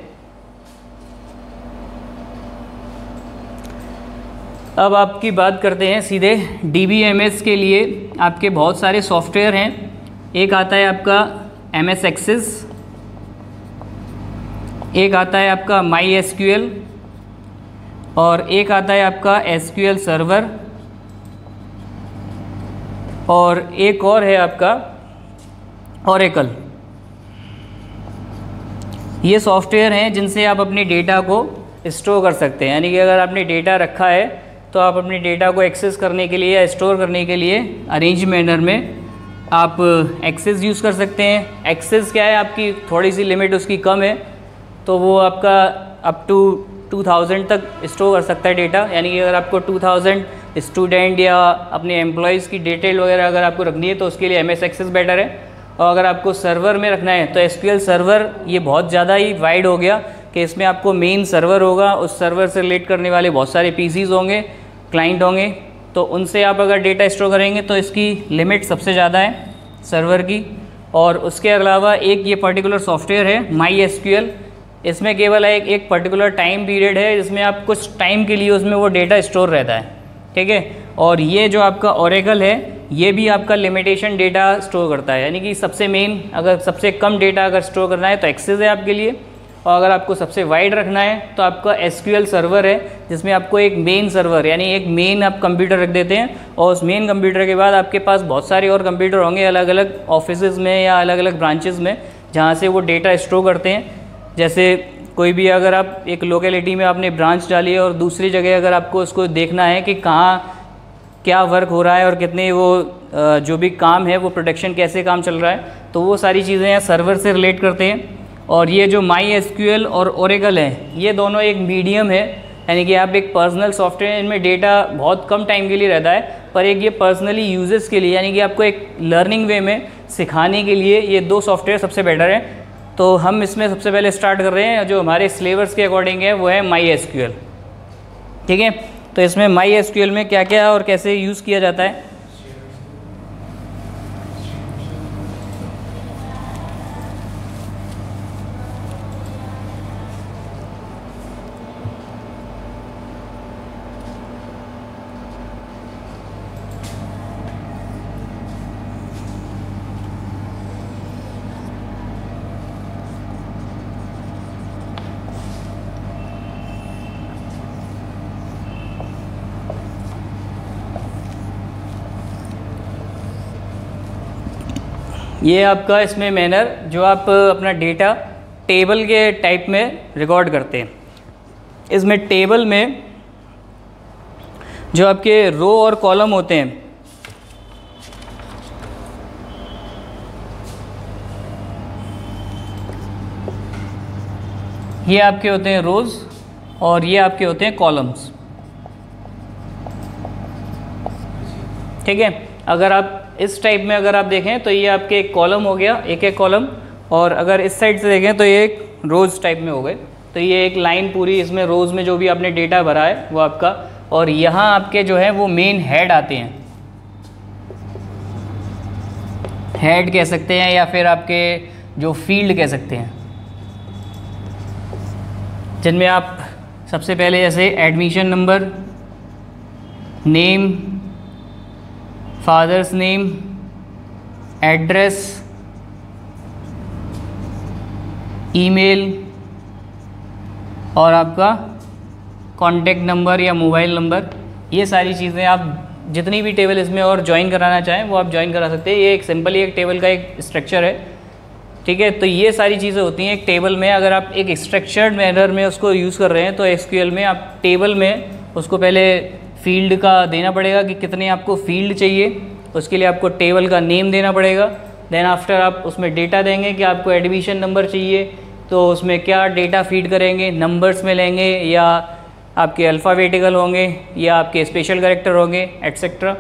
अब आपकी बात करते हैं सीधे DBMS के लिए आपके बहुत सारे सॉफ्टवेयर हैं। एक आता है आपका MS Access, एक आता है आपका MySQL, और एक आता है आपका SQL सर्वर, और एक और है आपका Oracle। ये सॉफ्टवेयर हैं जिनसे आप अपने डेटा को स्टोर कर सकते हैं, यानी कि अगर आपने डेटा रखा है तो आप अपने डेटा को एक्सेस करने के लिए या स्टोर करने के लिए अरेंज मैनर में आप एक्सेस यूज़ कर सकते हैं। एक्सेस क्या है, आपकी थोड़ी सी लिमिट उसकी कम है, तो वो आपका अप टू 2000 तक स्टोर कर सकता है डेटा, यानी कि अगर आपको 2000 स्टूडेंट या अपने एम्प्लॉयज़ की डिटेल वगैरह अगर आपको रखनी है तो उसके लिए MS Access बेटर है। और अगर आपको सर्वर में रखना है तो SQL सर्वर ये बहुत ज़्यादा ही वाइड हो गया कि इसमें आपको मेन सर्वर होगा, उस सर्वर से रिलेट करने वाले बहुत सारे PCs होंगे, क्लाइंट होंगे, तो उनसे आप अगर डेटा स्टोर करेंगे तो इसकी लिमिट सबसे ज़्यादा है सर्वर की। और उसके अलावा एक ये पर्टिकुलर सॉफ्टवेयर है MySQL, इसमें केवल एक पर्टिकुलर टाइम पीरियड है जिसमें आप कुछ टाइम के लिए उसमें वो डेटा स्टोर रहता है, ठीक है। और ये जो आपका Oracle है ये भी आपका लिमिटेशन डेटा स्टोर करता है, यानी कि सबसे मेन अगर सबसे कम डेटा अगर स्टोर करना है तो एक्सेस है आपके लिए, और अगर आपको सबसे वाइड रखना है तो आपका SQL सर्वर है, जिसमें आपको एक मेन सर्वर यानी एक मेन आप कंप्यूटर रख देते हैं, और उस मेन कंप्यूटर के बाद आपके पास बहुत सारे और कंप्यूटर होंगे अलग अलग ऑफिसेज में या अलग अलग ब्रांचेस में, जहाँ से वो डेटा स्टोर करते हैं। जैसे कोई भी अगर आप एक लोकेलिटी में आपने ब्रांच डाली है और दूसरी जगह अगर आपको उसको देखना है कि कहाँ क्या वर्क हो रहा है और कितने वो जो भी काम है वो प्रोडक्शन कैसे काम चल रहा है, तो वो सारी चीज़ें यहाँ सर्वर से रिलेट करते हैं। और ये जो MySQL और Oracle है ये दोनों एक मीडियम है, यानी कि आप एक पर्सनल सॉफ्टवेयर, इनमें डेटा बहुत कम टाइम के लिए रहता है, पर एक ये पर्सनली यूजेस के लिए यानी कि आपको एक लर्निंग वे में सिखाने के लिए ये दो सॉफ्टवेयर सबसे बेटर है। तो हम इसमें सबसे पहले स्टार्ट कर रहे हैं, जो हमारे सिलेबस के अकॉर्डिंग है वो है MySQL, ठीक है। तो इसमें MySQL में क्या क्या और कैसे यूज़ किया जाता है। ये आपका इसमें मैनर जो आप अपना डेटा टेबल के टाइप में रिकॉर्ड करते हैं। इसमें टेबल में जो आपके रो और कॉलम होते हैं, ये आपके होते हैं रोज़ और ये आपके होते हैं कॉलम्स। ठीक है, अगर आप इस टाइप में अगर आप देखें तो ये आपके एक कॉलम हो गया, एक एक कॉलम, और अगर इस साइड से देखें तो ये एक रोज़ टाइप में हो गए। तो ये एक लाइन पूरी, इसमें रोज़ में जो भी आपने डेटा भरा है वो आपका, और यहाँ आपके जो है वो मेन हेड आते हैं, हेड कह सकते हैं या फिर आपके जो फील्ड कह सकते हैं, जिनमें आप सबसे पहले जैसे admission number, name, father's name, address, email और आपका कॉन्टैक्ट नंबर या मोबाइल नंबर, ये सारी चीज़ें आप जितनी भी टेबल इसमें और ज्वाइन कराना चाहें वो आप ज्वाइन करा सकते हैं। ये एक सिंपली एक टेबल का एक स्ट्रक्चर है। ठीक है, तो ये सारी चीज़ें होती हैं एक टेबल में। अगर आप एक स्ट्रक्चर्ड मैनर में उसको यूज़ कर रहे हैं तो एसक्यूएल में आप टेबल में उसको पहले फील्ड का देना पड़ेगा कि कितने आपको फील्ड चाहिए, उसके लिए आपको टेबल का नेम देना पड़ेगा। देन आफ्टर आप उसमें डेटा देंगे कि आपको एडमिशन नंबर चाहिए, तो उसमें क्या डेटा फीड करेंगे, नंबर्स में लेंगे या आपके अल्फ़ाबेटिकल होंगे या आपके स्पेशल कैरेक्टर होंगे एटसेट्रा।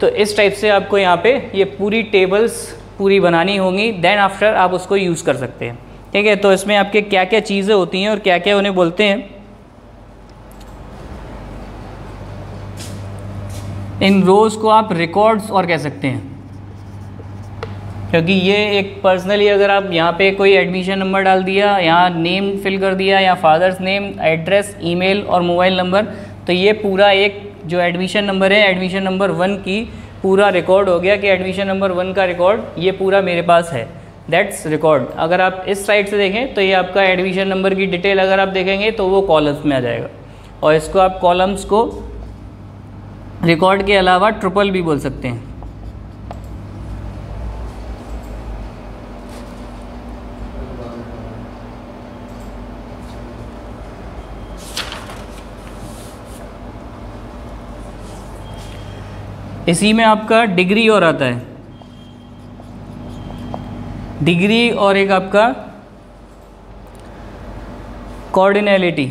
तो इस टाइप से आपको यहाँ पे ये पूरी टेबल्स पूरी बनानी होंगी। देन आफ्टर आप उसको यूज़ कर सकते हैं। ठीक है, तो इसमें आपके क्या क्या चीज़ें होती हैं और क्या क्या उन्हें बोलते हैं। इन रोज़ को आप रिकॉर्ड्स और कह सकते हैं, क्योंकि ये एक पर्सनली अगर आप यहाँ पे कोई एडमिशन नंबर डाल दिया, यहाँ नेम फिल कर दिया या फादर्स नेम, एड्रेस, ईमेल और मोबाइल नंबर, तो ये पूरा एक जो एडमिशन नंबर है, एडमिशन नंबर 1 की पूरा रिकॉर्ड हो गया कि एडमिशन नंबर 1 का रिकॉर्ड ये पूरा मेरे पास है, दैट्स रिकॉर्ड। अगर आप इस साइड से देखें तो ये आपका एडमिशन नंबर की डिटेल अगर आप देखेंगे तो वो कॉलम्स में आ जाएगा, और इसको आप कॉलम्स को रिकॉर्ड के अलावा ट्रिपल भी बोल सकते हैं। इसी में आपका डिग्री और आता है, डिग्री और एक आपका कॉर्डिनैलिटी।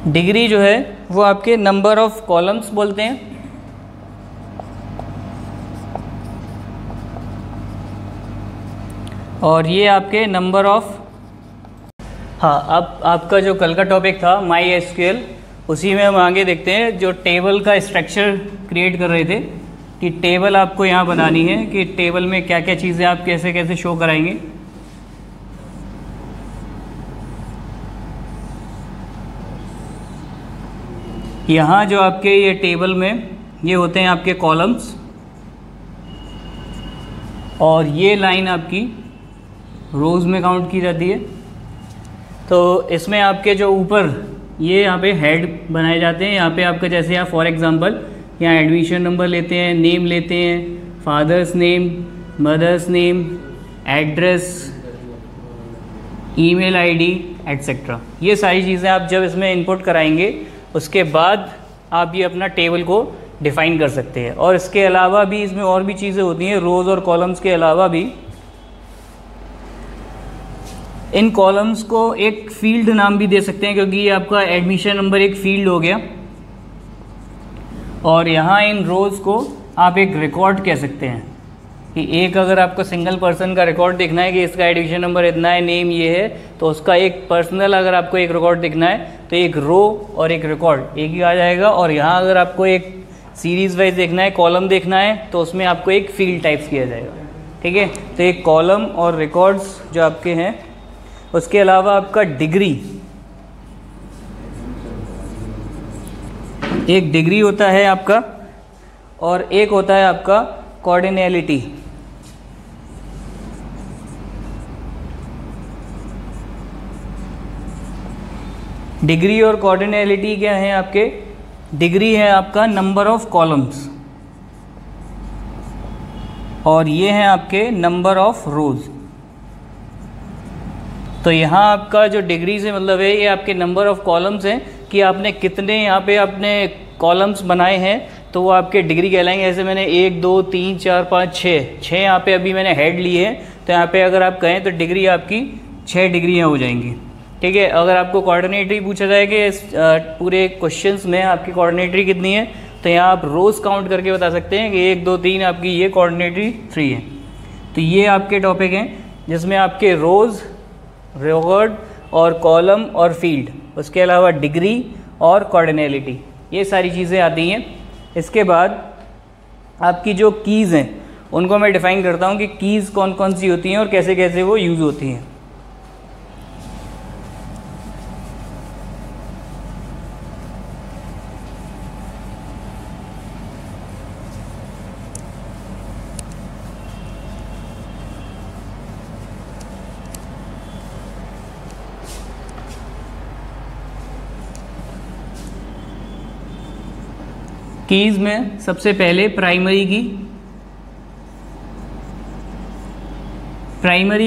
डिग्री जो है वो आपके नंबर ऑफ कॉलम्स बोलते हैं, और ये आपके नंबर ऑफ, हाँ, अब आपका जो कल का टॉपिक था माई एसक्यूएल, उसी में हम आगे देखते हैं जो टेबल का स्ट्रक्चर क्रिएट कर रहे थे कि टेबल आपको यहाँ बनानी है कि टेबल में क्या क्या चीज़ें आप कैसे कैसे शो कराएंगे। यहाँ जो आपके ये टेबल में ये होते हैं आपके कॉलम्स, और ये लाइन आपकी रोज़ में काउंट की जाती है। तो इसमें आपके जो ऊपर ये यहाँ पे हेड बनाए जाते हैं, यहाँ पे आपका जैसे यहाँ फॉर एग्ज़ाम्पल यहाँ एडमिशन नंबर लेते हैं, नेम लेते हैं, father's name, mother's name, address, email ID etcetera. ये सारी चीज़ें आप जब इसमें इनपुट कराएंगे उसके बाद आप ये अपना टेबल को डिफ़ाइन कर सकते हैं। और इसके अलावा भी इसमें और भी चीज़ें होती हैं, रोज़ और कॉलम्स के अलावा भी इन कॉलम्स को एक फील्ड नाम भी दे सकते हैं, क्योंकि ये आपका एडमिशन नंबर एक फील्ड हो गया। और यहाँ इन रोज़ को आप एक रिकॉर्ड कह सकते हैं कि एक अगर आपको सिंगल पर्सन का रिकॉर्ड देखना है कि इसका एडमिशन नंबर इतना है, नेम ये है, तो उसका एक पर्सनल अगर आपको एक रिकॉर्ड देखना है तो एक रो और एक रिकॉर्ड एक ही आ जाएगा। और यहाँ अगर आपको एक सीरीज़ वाइज देखना है, कॉलम देखना है, तो उसमें आपको एक फील्ड टाइप्स किया जाएगा। ठीक है, तो एक कॉलम और रिकॉर्ड्स जो आपके हैं। उसके अलावा आपका डिग्री, एक डिग्री होता है आपका और एक होता है आपका कॉर्डिनैलिटी। डिग्री और कॉर्डिनैलिटी क्या हैं आपके, डिग्री है आपका नंबर ऑफ कॉलम्स, और ये है आपके नंबर ऑफ रोज़। तो यहाँ आपका जो डिग्री से मतलब है, ये आपके नंबर ऑफ कॉलम्स हैं कि आपने कितने यहाँ पे आपने कॉलम्स बनाए हैं, तो वो आपके डिग्री कहलाएंगे। ऐसे मैंने 1 2 3 4 5 6 यहाँ पे अभी मैंने हेड लिए हैं, तो यहाँ पे अगर आप कहें तो डिग्री आपकी 6 डिग्रियाँ हो जाएंगी। ठीक है, अगर आपको कोऑर्डिनेटरी पूछा जाए कि इस पूरे क्वेश्चंस में आपकी कोऑर्डिनेटरी कितनी है, तो यहाँ आप रोज़ काउंट करके बता सकते हैं कि 1 2 3 आपकी ये कोऑर्डिनेटरी 3 है। तो ये आपके टॉपिक हैं जिसमें आपके रोज़, रिकॉर्ड और कॉलम और फील्ड, उसके अलावा डिग्री और कॉर्डिनैलिटी, ये सारी चीज़ें आती हैं। इसके बाद आपकी जो कीज़ हैं उनको मैं डिफ़ाइन करता हूँ कि कीज़ कौन कौन सी होती हैं और कैसे कैसे वो यूज़ होती हैं। कीज़ में सबसे पहले प्राइमरी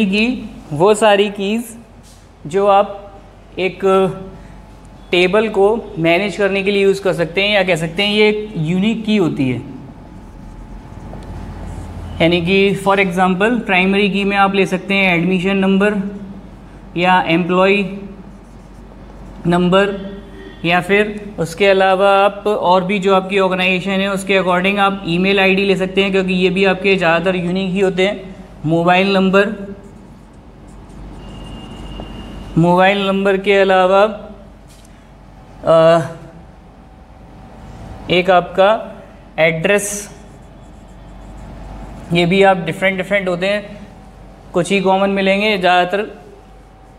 की वो सारी कीज़ जो आप एक टेबल को मैनेज करने के लिए यूज़ कर सकते हैं, या कह सकते हैं ये एक यूनिक की होती है। यानी कि फॉर एग्ज़ाम्पल प्राइमरी की में आप ले सकते हैं एडमिशन नंबर या एम्प्लॉय नंबर, या फिर उसके अलावा आप और भी जो आपकी ऑर्गेनाइजेशन है उसके अकॉर्डिंग आप ईमेल आईडी ले सकते हैं, क्योंकि ये भी आपके ज़्यादातर यूनिक ही होते हैं। मोबाइल नंबर के अलावा एक आपका एड्रेस, ये भी आप डिफरेंट होते हैं, कुछ ही कॉमन मिलेंगे, ज़्यादातर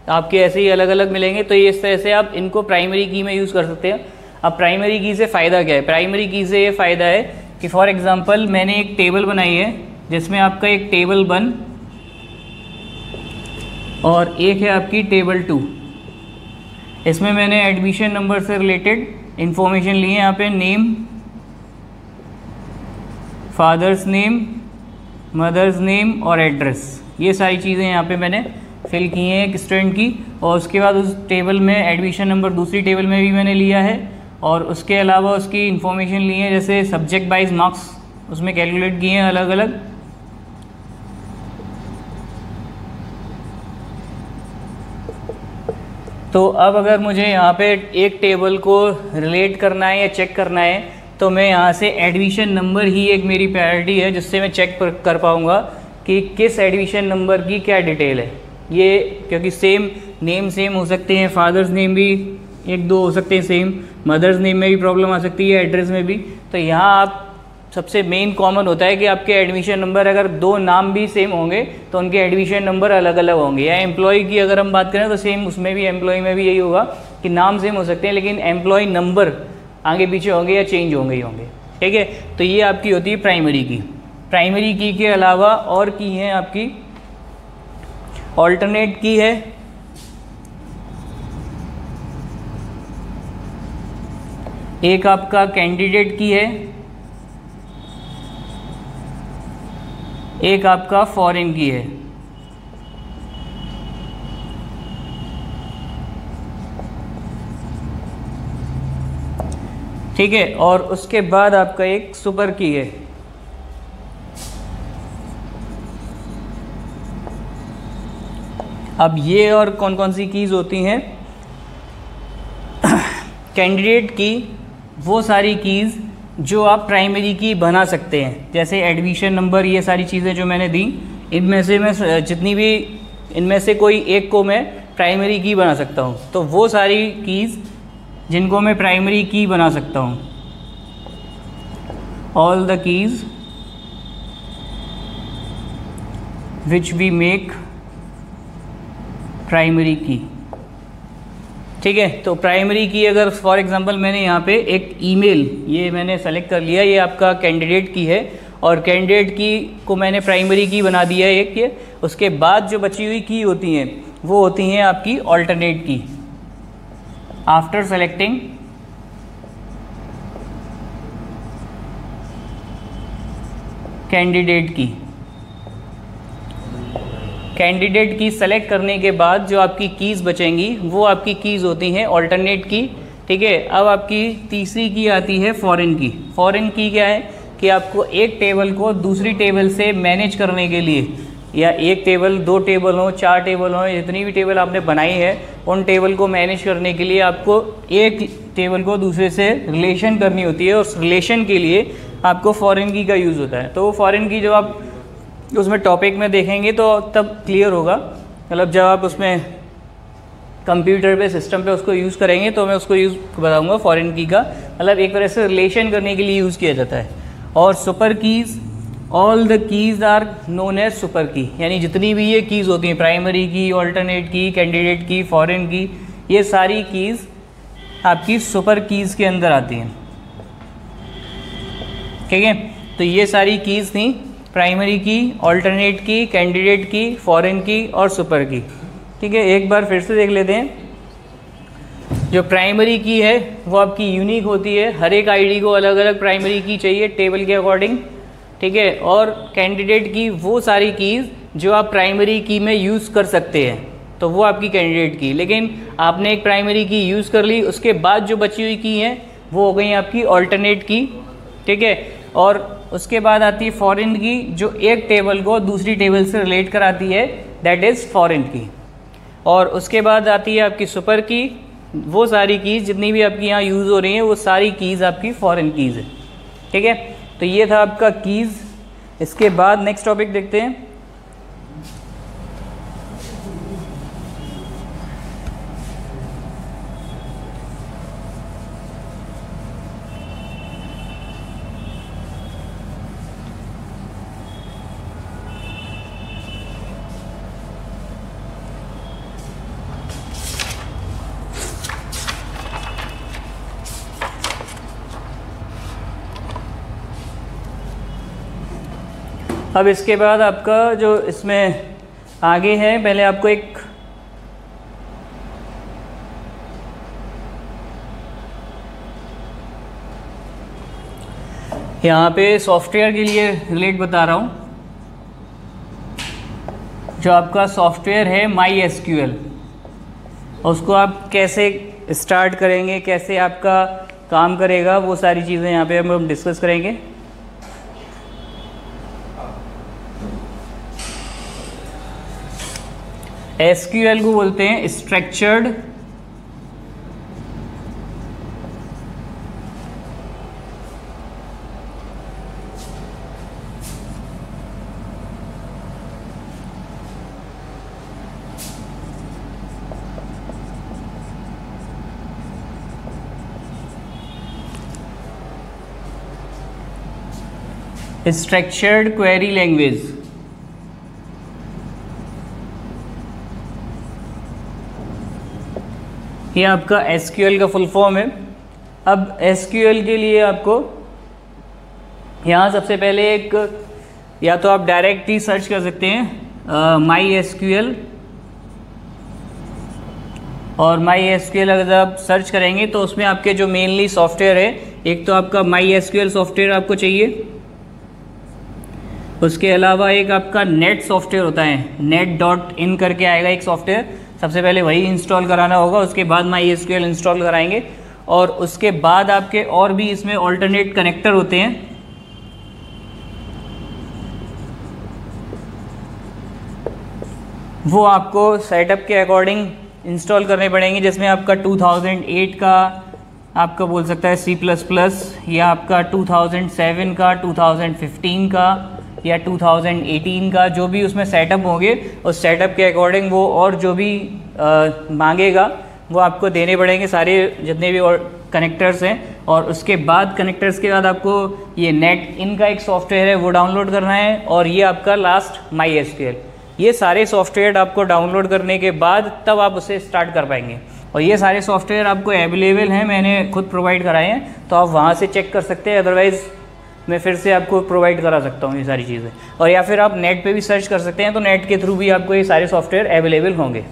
आपके ऐसे ही अलग अलग मिलेंगे। तो ये इस तरह से आप इनको प्राइमरी की में यूज़ कर सकते हैं। अब प्राइमरी की से फ़ायदा क्या है? प्राइमरी की से ये फ़ायदा है कि फॉर एग्ज़ाम्पल मैंने एक टेबल बनाई है जिसमें आपका एक टेबल 1 और एक है आपकी टेबल 2। इसमें मैंने एडमिशन नंबर से रिलेटेड इंफॉर्मेशन ली है। यहाँ पे name, father's name, mother's name और एड्रेस, ये सारी चीज़ें यहाँ पे मैंने फिल की हैं एक स्टूडेंट की। और उसके बाद उस टेबल में एडमिशन नंबर दूसरी टेबल में भी मैंने लिया है, और उसके अलावा उसकी इन्फॉर्मेशन ली है, जैसे सब्जेक्ट वाइज मार्क्स उसमें कैलकुलेट किए हैं अलग अलग। तो अब अगर मुझे यहाँ पे एक टेबल को रिलेट करना है या चेक करना है, तो मैं यहाँ से एडमिशन नंबर ही एक मेरी प्रायोरिटी है, जिससे मैं चेक कर पाऊँगा कि किस एडमिशन नंबर की क्या डिटेल है। ये क्योंकि सेम नेम सेम हो सकते हैं, फादर्स नेम भी 1 2 हो सकते हैं सेम, मदर्स नेम में भी प्रॉब्लम आ सकती है, एड्रेस में भी। तो यहाँ आप सबसे मेन कॉमन होता है कि आपके एडमिशन नंबर, अगर 2 नाम भी सेम होंगे तो उनके एडमिशन नंबर अलग अलग होंगे। या एम्प्लॉय की अगर हम बात करें तो सेम उसमें भी, एम्प्लॉय में भी यही होगा कि नाम सेम हो सकते हैं लेकिन एम्प्लॉय नंबर आगे पीछे होंगे या चेंज होंगे ही होंगे। ठीक है, तो ये आपकी होती है प्राइमरी की। प्राइमरी की के अलावा और की है आपकी ऑल्टरनेट की है, एक आपका कैंडिडेट की है, एक आपका फॉरेन की है। ठीक है, और उसके बाद आपका एक सुपर की है। अब ये और कौन कौन सी कीज़ होती हैं? कैंडिडेट की वो सारी कीज़ जो आप प्राइमरी की बना सकते हैं, जैसे एडमिशन नंबर, ये सारी चीज़ें जो मैंने दी, इनमें से मैं जितनी भी, इनमें से कोई एक को मैं प्राइमरी की बना सकता हूँ। तो वो सारी कीज़ जिनको मैं प्राइमरी की बना सकता हूँ, all the keys which we make primary key. ठीक है, तो प्राइमरी की अगर फॉर एग्जांपल मैंने यहाँ पे एक ईमेल, ये मैंने सेलेक्ट कर लिया, ये आपका कैंडिडेट की है, और कैंडिडेट की को मैंने प्राइमरी की बना दिया है एक ये। उसके बाद जो बची हुई की होती हैं वो होती हैं आपकी ऑल्टरनेट की। आफ्टर सेलेक्टिंग कैंडिडेट की सेलेक्ट करने के बाद जो आपकी कीज़ बचेंगी वो आपकी कीज़ होती हैं ऑल्टरनेट की, ठीक है। अब आपकी तीसरी की आती है फॉरेन की। फॉरेन की क्या है कि आपको एक टेबल को दूसरी टेबल से मैनेज करने के लिए, या एक टेबल, 2 टेबल हो, 4 टेबल हो, जितनी भी टेबल आपने बनाई है उन टेबल को मैनेज करने के लिए आपको एक टेबल को दूसरे से रिलेशन करनी होती है। उस रिलेशन के लिए आपको फॉरेन की का यूज़ होता है। तो वो फॉरेन की जब आप उसमें टॉपिक में देखेंगे तो तब क्लियर होगा, मतलब जब आप उसमें कंप्यूटर पे, सिस्टम पे उसको यूज़ करेंगे तो मैं उसको यूज़ बताऊंगा फॉरेन की का, मतलब एक तरह से रिलेशन करने के लिए यूज़ किया जाता है। और super keys, all the keys are known as super key, यानी जितनी भी ये कीज़ होती हैं, प्राइमरी की, ऑल्टरनेट की, कैंडिडेट की, फॉरेन की, ये सारी कीज़ आपकी सुपर कीज़ के अंदर आती हैं, ठीक है। तो ये सारी कीज़ थी प्राइमरी की, ऑल्टरनेट की, कैंडिडेट की, फॉरेन की और सुपर की, ठीक है। एक बार फिर से देख लेते हैं। जो प्राइमरी की है वो आपकी यूनिक होती है, हर एक आईडी को अलग अलग प्राइमरी की चाहिए टेबल के अकॉर्डिंग, ठीक है। और कैंडिडेट की वो सारी कीज़ जो आप प्राइमरी की में यूज़ कर सकते हैं, तो वो आपकी कैंडिडेट की। लेकिन आपने एक प्राइमरी की यूज़ कर ली, उसके बाद जो बची हुई की हैं वो हो गई आपकी ऑल्टरनेट की, ठीक है। और उसके बाद आती है फॉरेन की, जो एक टेबल को दूसरी टेबल से रिलेट कराती है, दैट इज़ फॉरेन की। और उसके बाद आती है आपकी सुपर की, वो सारी कीज़ जितनी भी आपकी यहाँ यूज़ हो रही हैं वो सारी कीज़ आपकी फॉरेन कीज़ है, ठीक है। तो ये था आपका कीज़। इसके बाद नेक्स्ट टॉपिक देखते हैं। अब इसके बाद आपका जो इसमें आगे है, पहले आपको एक यहाँ पे सॉफ्टवेयर के लिए रिलेट बता रहा हूँ। जो आपका सॉफ्टवेयर है MySQL, उसको आप कैसे स्टार्ट करेंगे, कैसे आपका काम करेगा, वो सारी चीज़ें यहाँ पे हम डिस्कस करेंगे। SQL को बोलते हैं स्ट्रक्चर्ड क्वेरी लैंग्वेज। ये आपका SQL का फुल फॉर्म है। अब SQL के लिए आपको यहाँ सबसे पहले एक, या तो आप डायरेक्ट ही सर्च कर सकते हैं MySQL, और MySQL अगर आप सर्च करेंगे तो उसमें आपके जो मेनली सॉफ्टवेयर है, एक तो आपका MySQL सॉफ्टवेयर आपको चाहिए, उसके अलावा एक आपका नेट सॉफ्टवेयर होता है, net.in करके आएगा एक सॉफ्टवेयर, सबसे पहले वही इंस्टॉल कराना होगा, उसके बाद MySQL इंस्टॉल कराएंगे। और उसके बाद आपके और भी इसमें ऑल्टरनेट कनेक्टर होते हैं, वो आपको सेटअप के अकॉर्डिंग इंस्टॉल करने पड़ेंगे, जिसमें आपका 2008 का आपका बोल सकता है C++, या आपका 2007 का, 2015 का या 2018 का, जो भी उसमें सेटअप होंगे उस सेटअप के अकॉर्डिंग वो और जो भी मांगेगा वो आपको देने पड़ेंगे, सारे जितने भी और कनेक्टर्स हैं। और उसके बाद कनेक्टर्स के बाद आपको ये NetIn का एक सॉफ्टवेयर है वो डाउनलोड करना है, और ये आपका लास्ट MySQL। ये सारे सॉफ्टवेयर आपको डाउनलोड करने के बाद तब आप उसे स्टार्ट कर पाएंगे। और ये सारे सॉफ्टवेयर आपको अवेलेबल हैं, मैंने खुद प्रोवाइड कराए हैं, तो आप वहाँ से चेक कर सकते हैं, अदरवाइज़ मैं फिर से आपको प्रोवाइड करा सकता हूँ ये सारी चीज़ें। और या फिर आप नेट पे भी सर्च कर सकते हैं, तो नेट के थ्रू भी आपको ये सारे सॉफ्टवेयर अवेलेबल होंगे,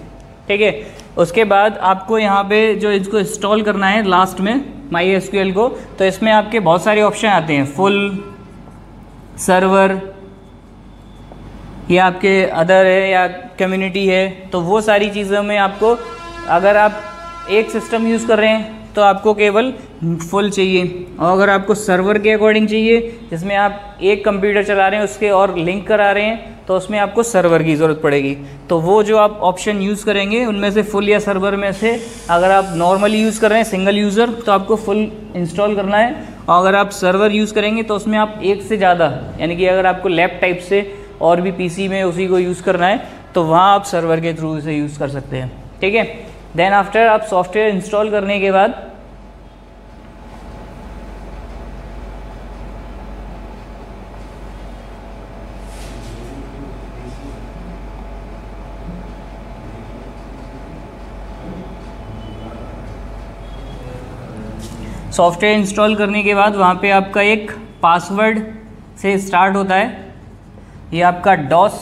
ठीक है। उसके बाद आपको यहाँ पे जो इसको इंस्टॉल करना है लास्ट में MySQL को, तो इसमें आपके बहुत सारे ऑप्शन आते हैं, फुल, सर्वर या आपके अदर है या कम्युनिटी है, तो वो सारी चीज़ों में आपको, अगर आप एक सिस्टम यूज़ कर रहे हैं तो आपको केवल फुल चाहिए, और अगर आपको सर्वर के अकॉर्डिंग चाहिए जिसमें आप एक कंप्यूटर चला रहे हैं उसके और लिंक करा रहे हैं, तो उसमें आपको सर्वर की ज़रूरत पड़ेगी। तो वो जो आप ऑप्शन यूज़ करेंगे उनमें से फुल या सर्वर में से, अगर आप नॉर्मली यूज़ कर रहे हैं सिंगल यूज़र तो आपको फुल इंस्टॉल करना है, और अगर आप सर्वर यूज़ करेंगे तो उसमें आप एक से ज़्यादा, यानी कि अगर आपको लैप टाइप से और भी पीसी में उसी को यूज़ करना है तो वहाँ आप सर्वर के थ्रू इसे यूज़ कर सकते हैं। ठीक है, देन आफ्टर आप सॉफ्टवेयर इंस्टॉल करने के बाद सॉफ्टवेयर इंस्टॉल करने के बाद वहाँ पे आपका एक पासवर्ड से स्टार्ट होता है, ये आपका डॉस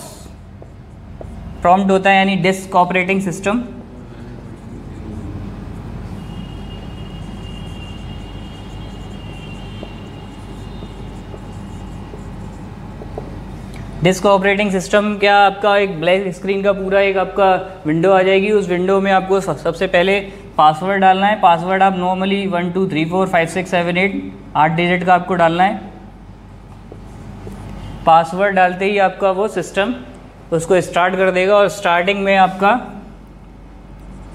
प्रॉम्प्ट होता है, यानी disk operating system. Disk operating system क्या, आपका एक ब्लैक स्क्रीन का पूरा एक आपका विंडो आ जाएगी। उस विंडो में आपको सबसे पहले पासवर्ड डालना है। पासवर्ड आप नॉर्मली 1 2 3 4 5 6 7 8 डिजिट का आपको डालना है। पासवर्ड डालते ही आपका वो सिस्टम उसको स्टार्ट कर देगा, और स्टार्टिंग में आपका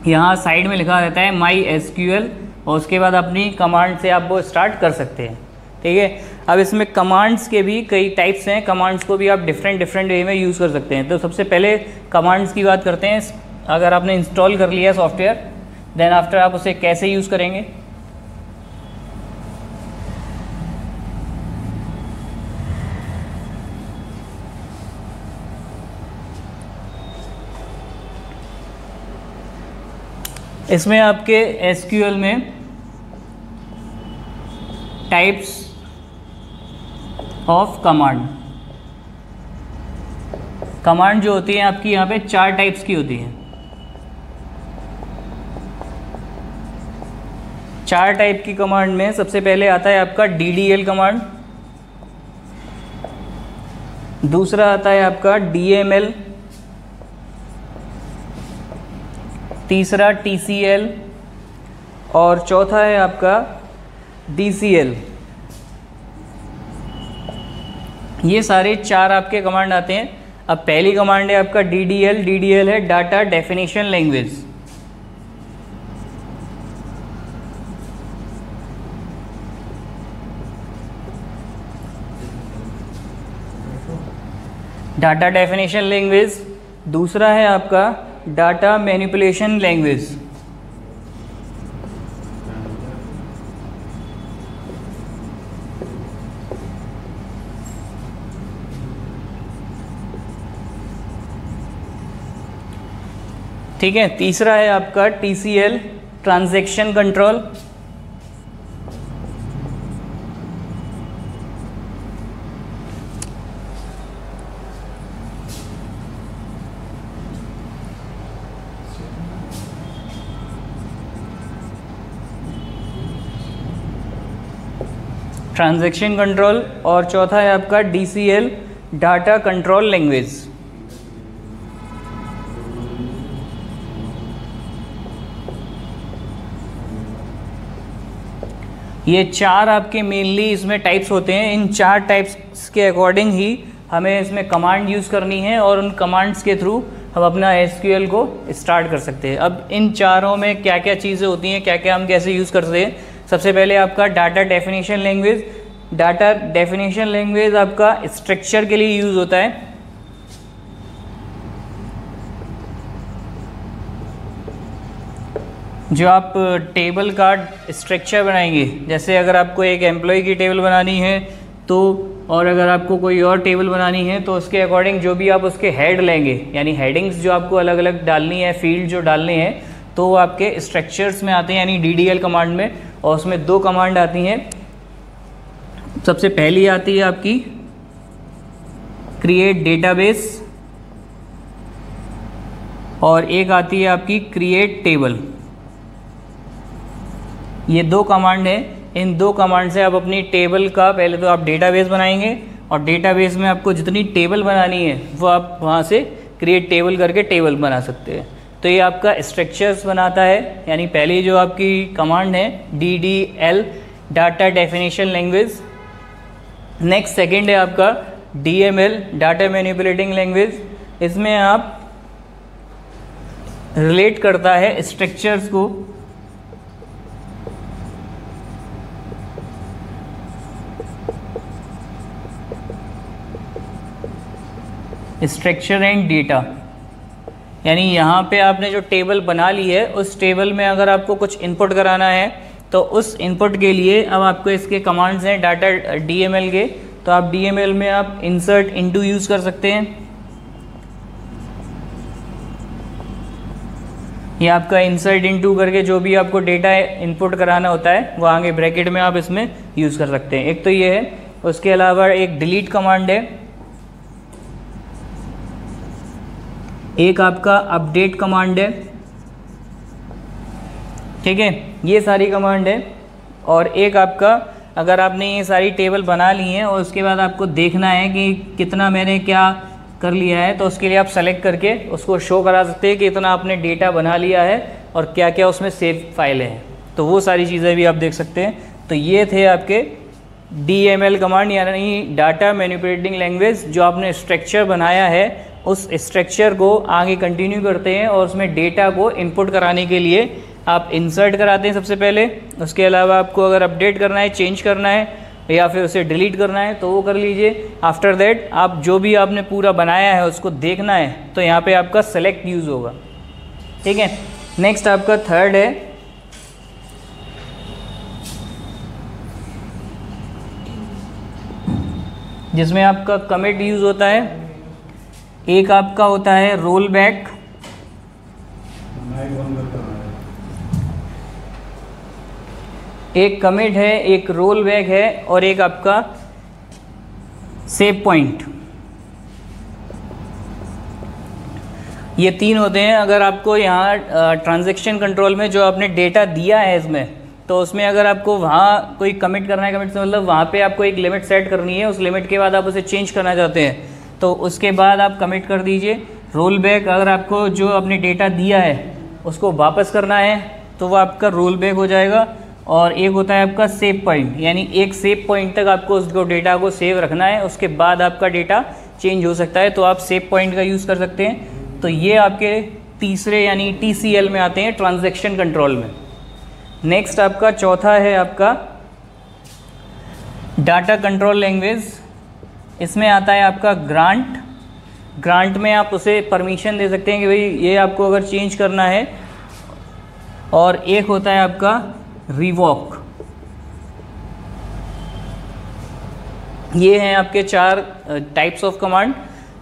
यहाँ साइड में लिखा रहता है MySQL, और उसके बाद अपनी कमांड से आप वो स्टार्ट कर सकते हैं। ठीक है, अब इसमें कमांड्स के भी कई टाइप्स हैं, कमांड्स को भी आप डिफरेंट वे में यूज़ कर सकते हैं। तो सबसे पहले कमांड्स की बात करते हैं। अगर आपने इंस्टॉल कर लिया सॉफ्टवेयर, देन आफ्टर आप उसे कैसे यूज़ करेंगे। इसमें आपके SQL में टाइप्स ऑफ कमांड, कमांड जो होती है आपकी यहाँ पे 4 टाइप्स की होती हैं। 4 टाइप की कमांड में सबसे पहले आता है आपका DDL कमांड, दूसरा आता है आपका DML, तीसरा TCL, और चौथा है आपका DCL। ये सारे 4 आपके कमांड आते हैं। अब पहली कमांड है आपका DDL। DDL है data definition language. Data definition language. दूसरा है आपका डाटा मैनिपुलेशन लैंग्वेज। ठीक है, तीसरा है आपका TCL, transaction control. Transaction control, और चौथा है आपका DCL, डाटा कंट्रोल लैंग्वेज। ये 4 आपके मेनली इसमें टाइप्स होते हैं। इन 4 टाइप्स के अकॉर्डिंग ही हमें इसमें कमांड यूज़ करनी है, और उन कमांड्स के थ्रू हम अपना SQL को स्टार्ट कर सकते हैं। अब इन चारों में क्या क्या चीज़ें होती हैं, क्या क्या हम कैसे यूज़ करते हैं। सबसे पहले आपका data definition language. Data definition language आपका स्ट्रक्चर के लिए यूज़ होता है। जो आप टेबल का स्ट्रक्चर बनाएंगे, जैसे अगर आपको एक एम्प्लॉय की टेबल बनानी है तो, और अगर आपको कोई और टेबल बनानी है तो उसके अकॉर्डिंग जो भी आप उसके हेड लेंगे, यानी हेडिंग्स जो आपको अलग अलग डालनी है, फील्ड जो डालने हैं, तो वो आपके स्ट्रक्चर्स में आते हैं, यानी DDL कमांड में। और उसमें 2 कमांड आती हैं। सबसे पहली आती है आपकी क्रिएट डेटाबेस, और एक आती है आपकी क्रिएट टेबल। ये 2 कमांड है। इन 2 कमांड से आप अपनी टेबल का, पहले तो आप डेटाबेस बनाएंगे और डेटाबेस में आपको जितनी टेबल बनानी है वो आप वहाँ से क्रिएट टेबल करके टेबल बना सकते हैं। तो ये आपका स्ट्रक्चर्स बनाता है, यानी पहली जो आपकी कमांड है DDL data definition language. Next second है आपका DML डाटा मैनिपुलेटिंग लैंग्वेज। इसमें आप रिलेट करता है स्ट्रक्चर्स को स्ट्रक्चर एंड डेटा, यानी यहाँ पे आपने जो टेबल बना ली है उस टेबल में अगर आपको कुछ इनपुट कराना है तो उस इनपुट के लिए अब आपको इसके कमांड्स हैं डाटा DML के। तो आप DML में आप इंसर्ट इनटू यूज़ कर सकते हैं। ये आपका इंसर्ट इनटू करके जो भी आपको डेटा इनपुट कराना होता है वो आगे ब्रैकेट में आप इसमें यूज़ कर सकते हैं। एक तो ये है, उसके अलावा एक डिलीट कमांड है, एक आपका अपडेट कमांड है, ठीक है, ये सारी कमांड है। और एक आपका अगर आपने ये सारी टेबल बना ली है और उसके बाद आपको देखना है कि कितना मैंने क्या कर लिया है, तो उसके लिए आप सेलेक्ट करके उसको शो करा सकते हैं कि इतना आपने डेटा बना लिया है और क्या क्या उसमें सेव फाइलें हैं, तो वो सारी चीज़ें भी आप देख सकते हैं। तो ये थे आपके DML कमांड, यानी डाटा मैनिपुलेटिंग लैंग्वेज। जो आपने स्ट्रक्चर बनाया है उस स्ट्रक्चर को आगे कंटिन्यू करते हैं और उसमें डेटा को इनपुट कराने के लिए आप इंसर्ट कराते हैं सबसे पहले। उसके अलावा आपको अगर अपडेट करना है, चेंज करना है या फिर उसे डिलीट करना है तो वो कर लीजिए। आफ्टर दैट आप जो भी आपने पूरा बनाया है उसको देखना है तो यहाँ पे आपका सेलेक्ट यूज़ होगा, ठीक है। नेक्स्ट आपका थर्ड है जिसमें आपका कमिट यूज़ होता है। एक आपका होता है रोल बैक, एक कमिट है, एक रोल बैक है और एक आपका सेव पॉइंट। ये तीन होते हैं। अगर आपको यहाँ ट्रांजैक्शन कंट्रोल में जो आपने डेटा दिया है इसमें, तो उसमें अगर आपको वहाँ कोई कमिट करना है, कमिट से मतलब वहाँ पे आपको एक लिमिट सेट करनी है, उस लिमिट के बाद आप उसे चेंज करना चाहते हैं तो उसके बाद आप कमिट कर दीजिए। रोल बैक, अगर आपको जो आपने डेटा दिया है उसको वापस करना है तो वो आपका रोल बैक हो जाएगा। और एक होता है आपका सेव पॉइंट, यानी एक सेव पॉइंट तक आपको उसको डेटा को सेव रखना है, उसके बाद आपका डेटा चेंज हो सकता है, तो आप सेव पॉइंट का यूज़ कर सकते हैं। तो ये आपके तीसरे यानी TCL में आते हैं, ट्रांजैक्शन कंट्रोल में। नेक्स्ट आपका चौथा है आपका डाटा कंट्रोल लैंग्वेज। इसमें आता है आपका ग्रांट। ग्रांट में आप उसे परमिशन दे सकते हैं कि भाई ये आपको अगर चेंज करना है। और एक होता है आपका रिवॉक। ये हैं आपके चार टाइप्स ऑफ कमांड,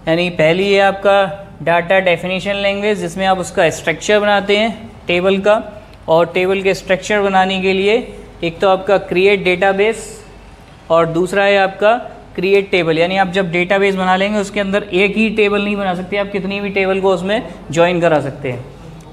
यानी पहली है आपका डाटा डेफिनेशन लैंग्वेज जिसमें आप उसका स्ट्रक्चर बनाते हैं टेबल का, और टेबल के स्ट्रक्चर बनाने के लिए एक तो आपका क्रिएट डेटाबेस और दूसरा है आपका क्रिएट टेबल, यानी आप जब डेटाबेस बना लेंगे उसके अंदर एक ही टेबल नहीं बना सकते, आप कितनी भी टेबल को उसमें ज्वाइन करा सकते हैं।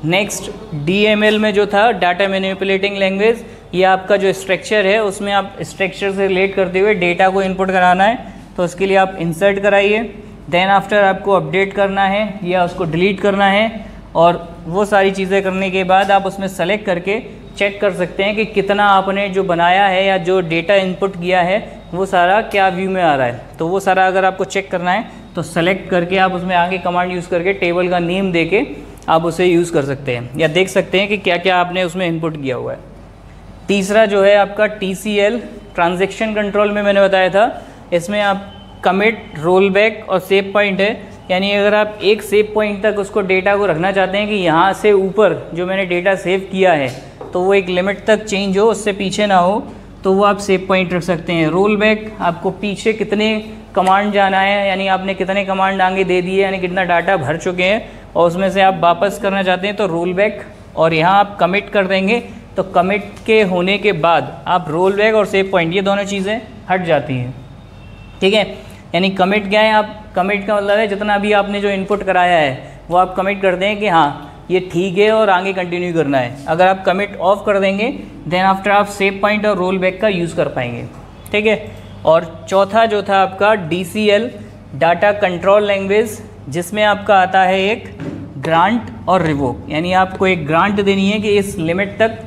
नेक्स्ट DML में जो था डाटा मैनिपुलेटिंग लैंग्वेज, ये आपका जो स्ट्रक्चर है उसमें आप स्ट्रक्चर से रिलेट करते हुए डेटा को इनपुट कराना है तो उसके लिए आप इंसर्ट कराइए। देन आफ्टर आपको अपडेट करना है या उसको डिलीट करना है, और वो सारी चीज़ें करने के बाद आप उसमें सेलेक्ट करके चेक कर सकते हैं कि कितना आपने जो बनाया है या जो डेटा इनपुट किया है वो सारा क्या व्यू में आ रहा है। तो वो सारा अगर आपको चेक करना है तो सेलेक्ट करके आप उसमें आगे कमांड यूज़ करके टेबल का नेम देके आप उसे यूज़ कर सकते हैं या देख सकते हैं कि क्या क्या आपने उसमें इनपुट किया हुआ है। तीसरा जो है आपका TCL ट्रांजैक्शन कंट्रोल में मैंने बताया था, इसमें आप कमिट, रोल बैक और सेव पॉइंट है, यानी अगर आप एक सेव पॉइंट तक उसको डेटा को रखना चाहते हैं कि यहाँ से ऊपर जो मैंने डेटा सेव किया है तो वो एक लिमिट तक चेंज हो, उससे पीछे ना हो, तो वो आप सेव पॉइंट रख सकते हैं। रोल बैक, आपको पीछे कितने कमांड जाना है, यानी आपने कितने कमांड आगे दे दिए, यानी कितना डाटा भर चुके हैं और उसमें से आप वापस करना चाहते हैं तो रोल बैक। और यहाँ आप कमिट कर देंगे तो कमिट के होने के बाद आप रोल बैक और सेव पॉइंट ये दोनों चीज़ें हट जाती हैं, ठीक है। यानी कमिट क्या है, आप कमिट का मतलब है जितना भी आपने जो इनपुट कराया है वो आप कमिट कर दें कि हाँ ये ठीक है और आगे कंटिन्यू करना है। अगर आप कमिट ऑफ कर देंगे देन आफ्टर आप सेव पॉइंट और रोल बैक का यूज़ कर पाएंगे, ठीक है। और चौथा जो था आपका DCL, डाटा कंट्रोल लैंग्वेज, जिसमें आपका आता है एक ग्रांट और रिवोक, यानी आपको एक ग्रांट देनी है कि इस लिमिट तक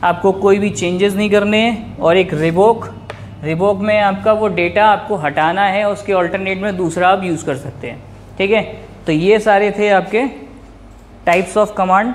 आपको कोई भी चेंजेस नहीं करने हैं, और एक रिवोक में आपका वो डेटा आपको हटाना है, उसके ऑल्टरनेट में दूसरा आप यूज़ कर सकते हैं। ठीक है, तो ये सारे थे आपके टाइप्स ऑफ कमांड।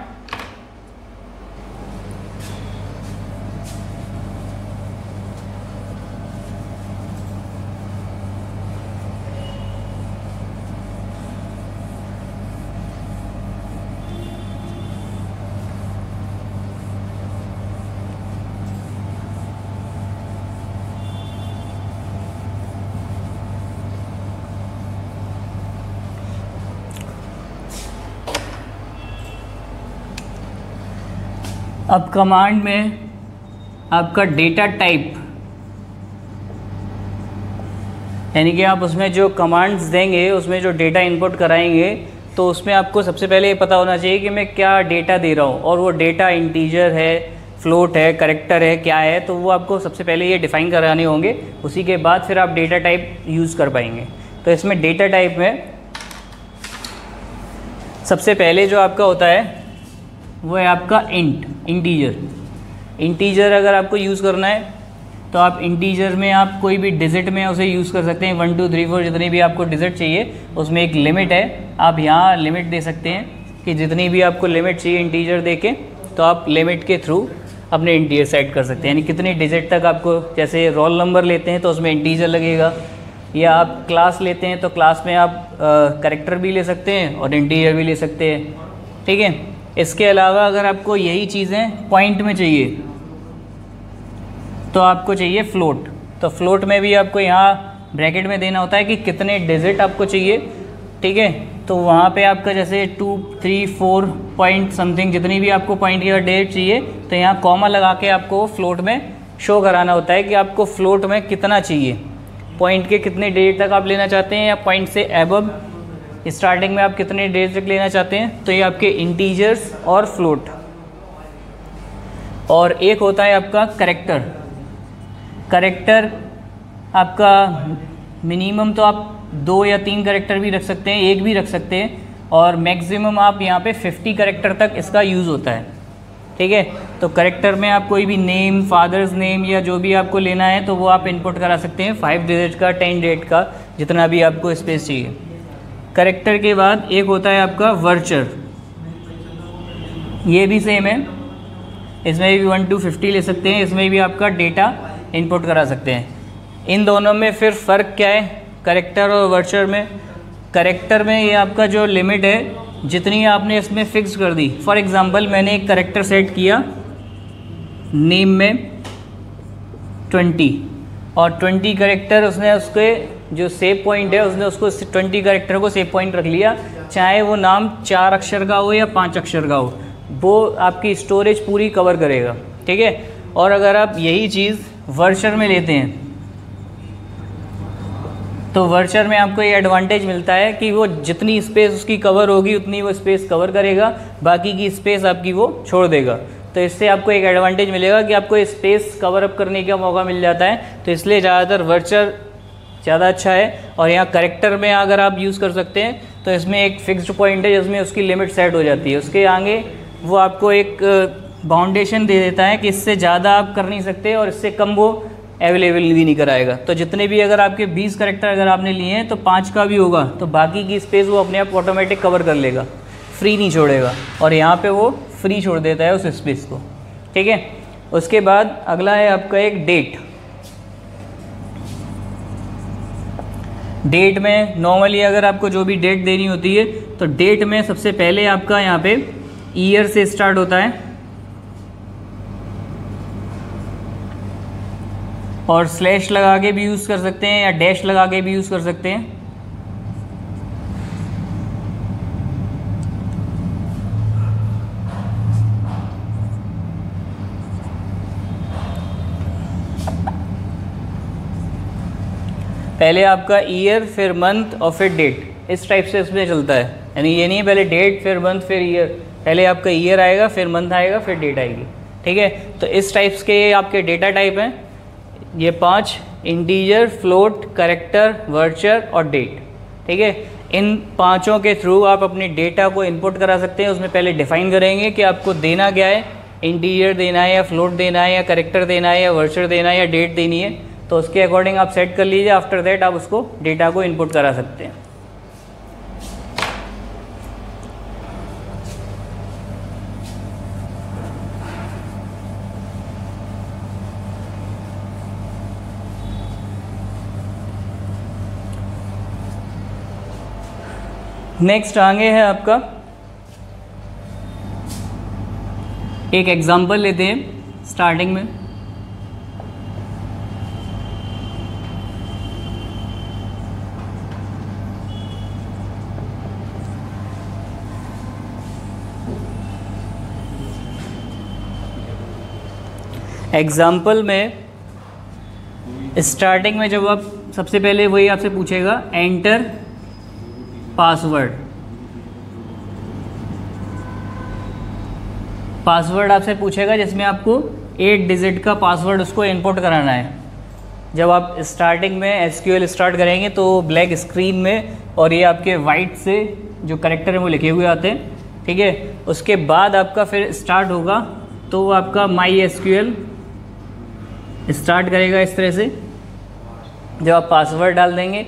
अब कमांड में आपका डेटा टाइप, यानी कि आप उसमें जो कमांड्स देंगे, उसमें जो डेटा इनपुट कराएंगे, तो उसमें आपको सबसे पहले ये पता होना चाहिए कि मैं क्या डेटा दे रहा हूँ, और वो डेटा इंटीजर है, फ्लोट है, कैरेक्टर है, क्या है, तो वो आपको सबसे पहले ये डिफ़ाइन कराने होंगे। उसी के बाद फिर आप डेटा टाइप यूज़ कर पाएंगे। तो इसमें डेटा टाइप में सबसे पहले जो आपका होता है वो है आपका इंटीजर अगर आपको यूज़ करना है तो आप इंटीजर में आप कोई भी डिजिट में उसे यूज़ कर सकते हैं। 1 2 3 4 जितनी भी आपको डिजिट चाहिए, उसमें एक लिमिट है, आप यहाँ लिमिट दे सकते हैं कि जितनी भी आपको लिमिट चाहिए इंटीजर दे के, तो आप लिमिट के थ्रू अपने इंटीजर सेट कर सकते हैं। यानी कितनी डिजिट तक आपको, जैसे रोल नंबर लेते हैं तो उसमें इंटीजर लगेगा, या आप क्लास लेते हैं तो क्लास में आप कैरेक्टर भी ले सकते हैं और इंटीजर भी ले सकते हैं। ठीक है, इसके अलावा अगर आपको यही चीज़ें पॉइंट में चाहिए तो आपको चाहिए फ्लोट। तो फ्लोट में भी आपको यहाँ ब्रैकेट में देना होता है कि कितने डिजिट आपको चाहिए। ठीक है, तो वहाँ पे आपका जैसे 2 3 4 पॉइंट समथिंग जितनी भी आपको पॉइंट की डेट चाहिए, तो यहाँ कॉमा लगा के आपको फ्लोट में शो कराना होता है कि आपको फ्लोट में कितना चाहिए, पॉइंट के कितने डिजिट तक आप लेना चाहते हैं, या पॉइंट से एबव स्टार्टिंग में आप कितने डेज तक लेना चाहते हैं। तो ये आपके इंटीजर्स और फ्लोट। और एक होता है आपका करेक्टर आपका मिनिमम तो आप 2 या 3 करेक्टर भी रख सकते हैं, एक भी रख सकते हैं, और मैक्सिमम आप यहाँ पे 50 करेक्टर तक इसका यूज़ होता है। ठीक है, तो करेक्टर में आप कोई भी नेम, फादर्स नेम या जो भी आपको लेना है तो वो आप इनपुट करा सकते हैं, 5 डिजिट का, 10 डिजिट का, जितना भी आपको स्पेस चाहिए। करेक्टर के बाद एक होता है आपका वर्चर, ये भी सेम है, इसमें भी 1 to 50 ले सकते हैं, इसमें भी आपका डेटा इनपुट करा सकते हैं। इन दोनों में फिर फ़र्क क्या है करेक्टर और वर्चर में? करेक्टर में ये आपका जो लिमिट है जितनी आपने इसमें फिक्स कर दी। फॉर एग्ज़ाम्पल मैंने एक करेक्टर सेट किया नेम में 20, और 20 करेक्टर उसने उसके जो सेव पॉइंट है उसने उसको 20 करेक्टर को सेव पॉइंट रख लिया, चाहे वो नाम 4 अक्षर का हो या 5 अक्षर का हो, वो आपकी स्टोरेज पूरी कवर करेगा। ठीक है, और अगर आप यही चीज़ वर्चर में लेते हैं तो वर्चर में आपको ये एडवांटेज मिलता है कि वो जितनी स्पेस उसकी कवर होगी उतनी वो स्पेस कवर करेगा, बाकी की स्पेस आपकी वो छोड़ देगा। तो इससे आपको एक एडवांटेज मिलेगा कि आपको स्पेस कवर अप करने का मौका मिल जाता है। तो इसलिए ज़्यादातर वर्चर ज़्यादा अच्छा है। और यहाँ करेक्टर में अगर आप यूज़ कर सकते हैं तो इसमें एक फिक्स्ड पॉइंट है जिसमें उसकी लिमिट सेट हो जाती है, उसके आगे वो आपको एक बाउंडेशन दे देता है कि इससे ज़्यादा आप कर नहीं सकते और इससे कम वो अवेलेबल भी नहीं कराएगा। तो जितने भी अगर आपके 20 करेक्टर अगर आपने लिए हैं तो 5 का भी होगा तो बाकी की स्पेस वो अपने आप ऑटोमेटिक कवर कर लेगा, फ्री नहीं छोड़ेगा, और यहाँ पे वो फ्री छोड़ देता है उस स्पेस को। ठीक है, उसके बाद अगला है आपका एक डेट में नॉर्मली अगर आपको जो भी डेट देनी होती है तो डेट में सबसे पहले आपका यहाँ पे ईयर से स्टार्ट होता है और स्लैश लगा के भी यूज़ कर सकते हैं या डैश लगा के भी यूज़ कर सकते हैं। पहले आपका ईयर फिर मंथ और फिर डेट, इस टाइप से इसमें चलता है। यानी ये नहीं पहले डेट फिर मंथ फिर ईयर, पहले आपका ईयर आएगा फिर मंथ आएगा फिर डेट आएगी। ठीक है, तो इस टाइप्स के आपके डेटा टाइप हैं। ये 5 इंटीजर, फ्लोट, कैरेक्टर, वर्चर और डेट। ठीक है, इन पांचों के थ्रू आप अपने डेटा को इनपुट करा सकते हैं। उसमें पहले डिफाइन करेंगे कि आपको देना क्या है, इंटीजर देना है या फ्लोट देना है या कैरेक्टर देना है या वर्चर देना है या डेट देनी है, तो उसके अकॉर्डिंग आप सेट कर लीजिए। आफ्टर दैट आप उसको डेटा को इनपुट करा सकते हैं। नेक्स्ट आगे है आपका, एक एग्जांपल लेते हैं स्टार्टिंग में। एग्जाम्पल में स्टार्टिंग में जब आप सबसे पहले वही आपसे पूछेगा एंटर पासवर्ड। पासवर्ड आपसे पूछेगा जिसमें आपको 8 डिजिट का पासवर्ड उसको इनपुट कराना है। जब आप स्टार्टिंग में एसक्यूएल स्टार्ट करेंगे तो ब्लैक स्क्रीन में और ये आपके वाइट से जो कैरेक्टर है वो लिखे हुए आते हैं। ठीक है, उसके बाद आपका फिर स्टार्ट होगा तो वो आपका माई एसक्यूएल स्टार्ट करेगा इस तरह से। जब आप पासवर्ड डाल देंगे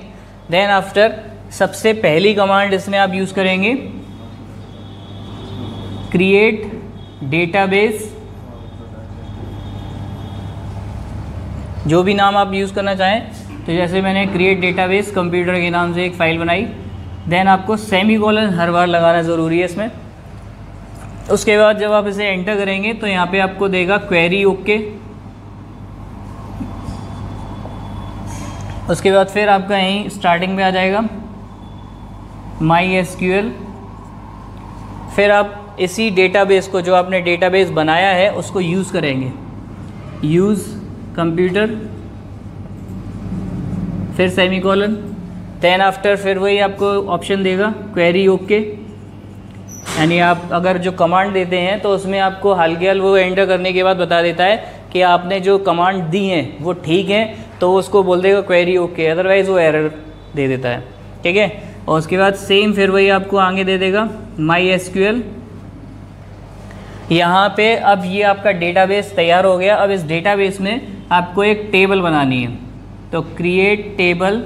देन आफ्टर सबसे पहली कमांड इसमें आप यूज़ करेंगे क्रिएट डेटाबेस, जो भी नाम आप यूज़ करना चाहें। तो जैसे मैंने क्रिएट डेटाबेस कंप्यूटर के नाम से एक फ़ाइल बनाई, देन आपको सेमीकोलन हर बार लगाना ज़रूरी है इसमें। उसके बाद जब आप इसे एंटर करेंगे तो यहाँ पे आपको देगा क्वेरी ओके। उसके बाद फिर आपका यहीं स्टार्टिंग में आ जाएगा माई एसक्यूएल। फिर आप इसी डेटाबेस को, जो आपने डेटाबेस बनाया है, उसको यूज़ करेंगे, यूज़ कंप्यूटर, फिर सेमीकोलन, देन आफ्टर फिर वही आपको ऑप्शन देगा क्वेरी ओके। यानी आप अगर जो कमांड देते हैं तो उसमें आपको हाल के हाल वो एंटर करने के बाद बता देता है कि आपने जो कमांड दी हैं वो ठीक है, तो उसको बोल देगा क्वेरी ओके, अदरवाइज़ वो एरर दे देता है। ठीक है, और उसके बाद सेम फिर वही आपको आगे दे देगा माई एसक्यूएल। यहाँ पे अब ये आपका डेटाबेस तैयार हो गया। अब इस डेटाबेस में आपको एक टेबल बनानी है, तो क्रिएट टेबल।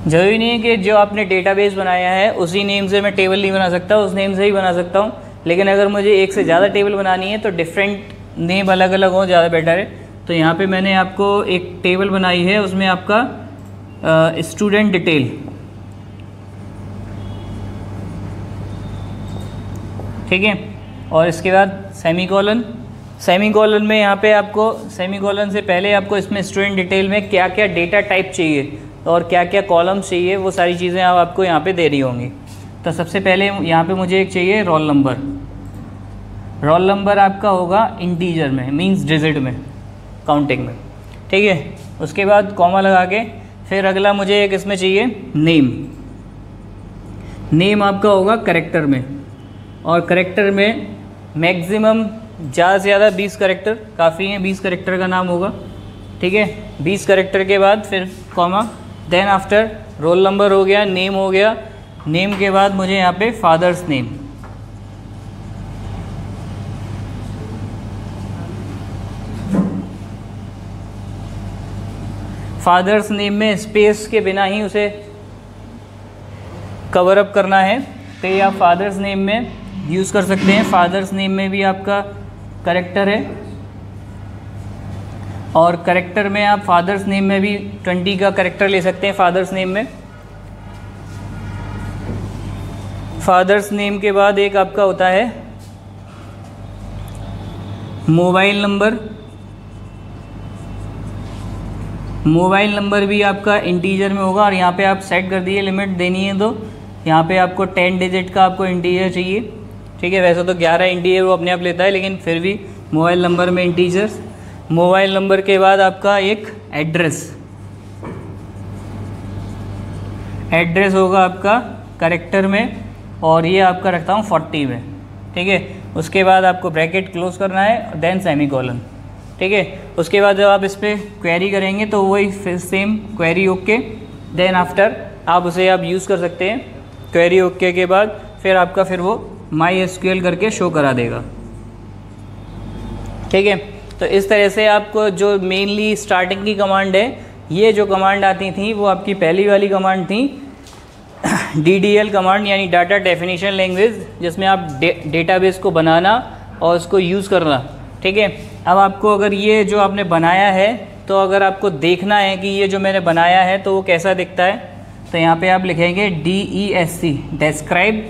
जरूरी नहीं है कि जो आपने डेटाबेस बनाया है उसी नेम से मैं टेबल नहीं बना सकता, उस नेम से ही बना सकता हूँ। लेकिन अगर मुझे एक से ज़्यादा टेबल बनानी है तो डिफरेंट नेम अलग अलग हो, ज़्यादा बेटर है। तो यहाँ पे मैंने आपको एक टेबल बनाई है, उसमें आपका स्टूडेंट डिटेल, ठीक है, और इसके बाद सेमीकोलन। सेमीकोलन में यहाँ पे आपको सेमीकोलन से पहले आपको इसमें स्टूडेंट डिटेल में क्या क्या डेटा टाइप चाहिए और क्या क्या कॉलम्स चाहिए, वो सारी चीज़ें आपको यहाँ पे दे रही होंगी। तो सबसे पहले यहाँ पे मुझे एक चाहिए रोल नंबर। रोल नंबर आपका होगा इंटीजर में, मींस डिजिट में, काउंटिंग में। ठीक है, उसके बाद कॉमा लगा के फिर अगला मुझे एक इसमें चाहिए नेम। नेम आपका होगा कैरेक्टर में, और कैरेक्टर में मैक्सिमम ज़्यादा से ज़्यादा 20 कैरेक्टर काफ़ी हैं, 20 कैरेक्टर का नाम होगा। ठीक है, 20 कैरेक्टर के बाद फिर comma, then after roll number हो गया, नेम हो गया। नेम के बाद मुझे यहाँ पे फादर्स नेम, फादर्स नेम में स्पेस के बिना ही उसे कवर अप करना है, तो ये आप फादर्स नेम में यूज़ कर सकते हैं। फादर्स नेम में भी आपका कैरेक्टर है, और कैरेक्टर में आप फादर्स नेम में भी 20 का कैरेक्टर ले सकते हैं फादर्स नेम में। फादर्स नेम के बाद एक आपका होता है मोबाइल नंबर। मोबाइल नंबर भी आपका इंटीजर में होगा, और यहाँ पे आप सेट कर दिए लिमिट देनी है, तो यहाँ पे आपको 10 डिजिट का आपको इंटीजर चाहिए। ठीक है, वैसे तो 11 इंटीजर वो अपने आप लेता है, लेकिन फिर भी मोबाइल नंबर में इंटीजर्स। मोबाइल नंबर के बाद आपका एक एड्रेस, एड्रेस होगा आपका कैरेक्टर में, और ये आपका रखता हूँ 40 में। ठीक है, उसके बाद आपको ब्रैकेट क्लोज करना है, देन सेमीकोलन। ठीक है। उसके बाद जब आप इस पर क्वेरी करेंगे तो वही फिर same query okay, then after आप उसे आप यूज़ कर सकते हैं। क्वेरी ओके के बाद फिर आपका फिर वो MySQL करके शो करा देगा, ठीक है। तो इस तरह से आपको जो मेनली स्टार्टिंग की कमांड है, ये जो कमांड आती थी वो आपकी पहली वाली कमांड थी DDL कमांड, यानी डाटा डेफिनेशन लैंग्वेज, जिसमें आप डेटाबेस को बनाना और उसको यूज़ करना, ठीक है। अब आपको अगर ये जो आपने बनाया है, तो अगर आपको देखना है कि ये जो मैंने बनाया है तो वो कैसा दिखता है, तो यहाँ पे आप लिखेंगे DESC डिस्क्राइब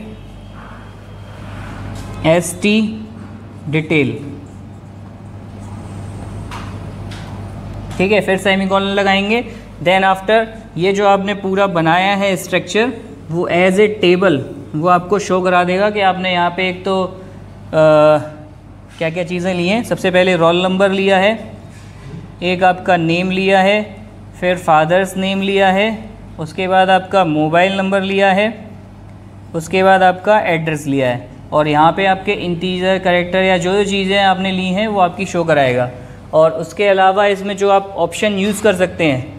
ST डिटेल, ठीक है। फिर सेमीकोलन लगाएंगे, देन आफ्टर ये जो आपने पूरा बनाया है स्ट्रक्चर, वो एज ए टेबल वो आपको शो करा देगा कि आपने यहाँ पे एक तो क्या क्या चीज़ें ली हैं। सबसे पहले रोल नंबर लिया है, एक आपका नेम लिया है, फिर फादर्स नेम लिया है, उसके बाद आपका मोबाइल नंबर लिया है, उसके बाद आपका एड्रेस लिया है, और यहाँ पे आपके इंटीजर कैरेक्टर या जो जो चीज़ें आपने ली हैं वो आपकी शो कराएगा। और उसके अलावा इसमें जो आप ऑप्शन यूज़ कर सकते हैं,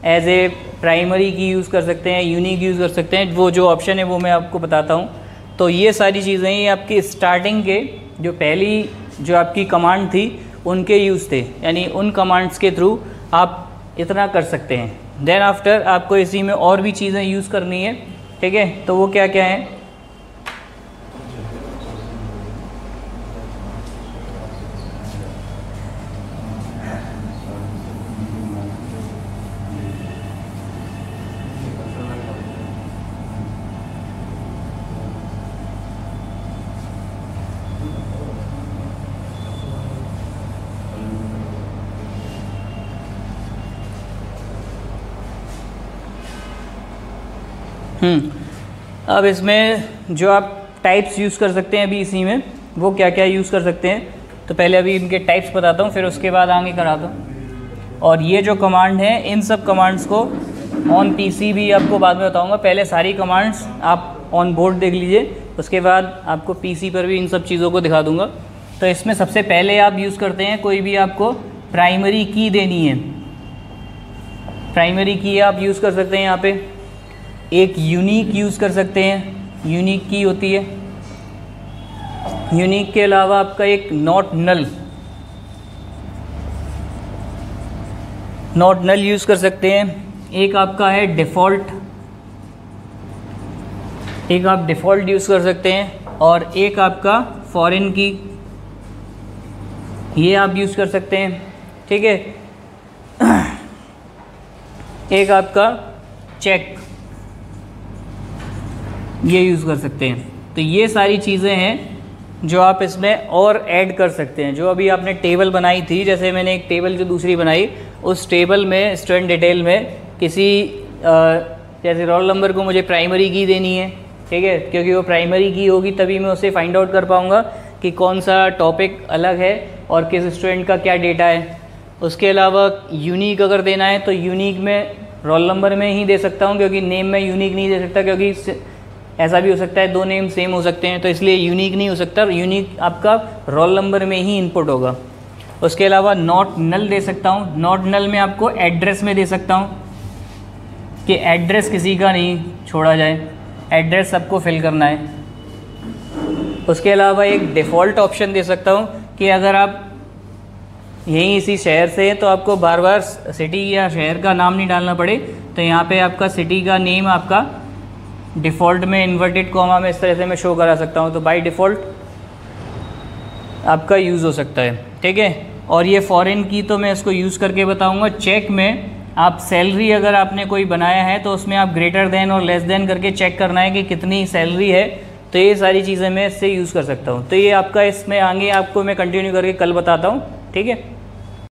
एज ए प्राइमरी की यूज़ कर सकते हैं, यूनिक यूज़ कर सकते हैं, वो जो ऑप्शन है वो मैं आपको बताता हूँ। तो ये सारी चीज़ें ये आपकी स्टार्टिंग के जो पहली जो आपकी कमांड थी उनके यूज़ थे, यानी उन कमांड्स के थ्रू आप इतना कर सकते हैं। देन आफ्टर आपको इसी में और भी चीज़ें यूज़ करनी है, ठीक है। तो वो क्या क्या हैं, अब इसमें जो आप टाइप्स यूज़ कर सकते हैं अभी इसी में, वो क्या क्या यूज़ कर सकते हैं, तो पहले अभी इनके टाइप्स बताता हूँ, फिर उसके बाद आगे कराता हूँ। और ये जो कमांड है, इन सब कमांड्स को ऑन PC भी आपको बाद में बताऊँगा। पहले सारी कमांड्स आप ऑन बोर्ड देख लीजिए, उसके बाद आपको PC पर भी इन सब चीज़ों को दिखा दूँगा। तो इसमें सबसे पहले आप यूज़ करते हैं, कोई भी आपको प्राइमरी की देनी है, प्राइमरी की आप यूज़ कर सकते हैं। यहाँ पे एक यूनिक यूज़ कर सकते हैं, यूनिक की होती है। यूनिक के अलावा आपका एक नॉट नल यूज़ कर सकते हैं। एक आपका है डिफ़ॉल्ट, एक आप डिफ़ॉल्ट यूज़ कर सकते हैं, और एक आपका फॉरेन की, ये आप यूज़ कर सकते हैं, ठीक है। एक आपका चेक, ये यूज़ कर सकते हैं। तो ये सारी चीज़ें हैं जो आप इसमें और ऐड कर सकते हैं। जो अभी आपने टेबल बनाई थी, जैसे मैंने एक टेबल जो दूसरी बनाई, उस टेबल में स्टूडेंट डिटेल में किसी जैसे रोल नंबर को मुझे प्राइमरी की देनी है, ठीक है, क्योंकि वो प्राइमरी की होगी तभी मैं उसे फाइंड आउट कर पाऊँगा कि कौन सा टॉपिक अलग है और किस स्टूडेंट का क्या डेटा है। उसके अलावा यूनिक अगर देना है तो यूनिक में रोल नंबर में ही दे सकता हूँ, क्योंकि नेम में यूनिक नहीं दे सकता, क्योंकि ऐसा भी हो सकता है दो नेम सेम हो सकते हैं, तो इसलिए यूनिक नहीं हो सकता। यूनिक आपका रोल नंबर में ही इनपुट होगा। उसके अलावा नॉट नल दे सकता हूँ। नॉट नल में आपको एड्रेस में दे सकता हूँ कि एड्रेस किसी का नहीं छोड़ा जाए, एड्रेस सबको फिल करना है। उसके अलावा एक डिफ़ॉल्ट ऑप्शन दे सकता हूँ कि अगर आप यहीं इसी शहर से हैं तो आपको बार बार सिटी या शहर का नाम नहीं डालना पड़े, तो यहाँ पे आपका सिटी का नेम आपका डिफ़ॉल्ट में इन्वर्टेड कॉमा में इस तरह से मैं शो करा सकता हूँ, तो बाय डिफ़ॉल्ट आपका यूज़ हो सकता है, ठीक है। और ये फॉरेन की तो मैं इसको यूज़ करके बताऊँगा। चेक में आप सैलरी अगर आपने कोई बनाया है तो उसमें आप ग्रेटर देन और लेस देन करके चेक करना है कि कितनी सैलरी है, तो ये सारी चीज़ें मैं इससे यूज़ कर सकता हूँ। तो ये आपका इसमें आगे आपको मैं कंटिन्यू करके कल बताता हूँ, ठीक है।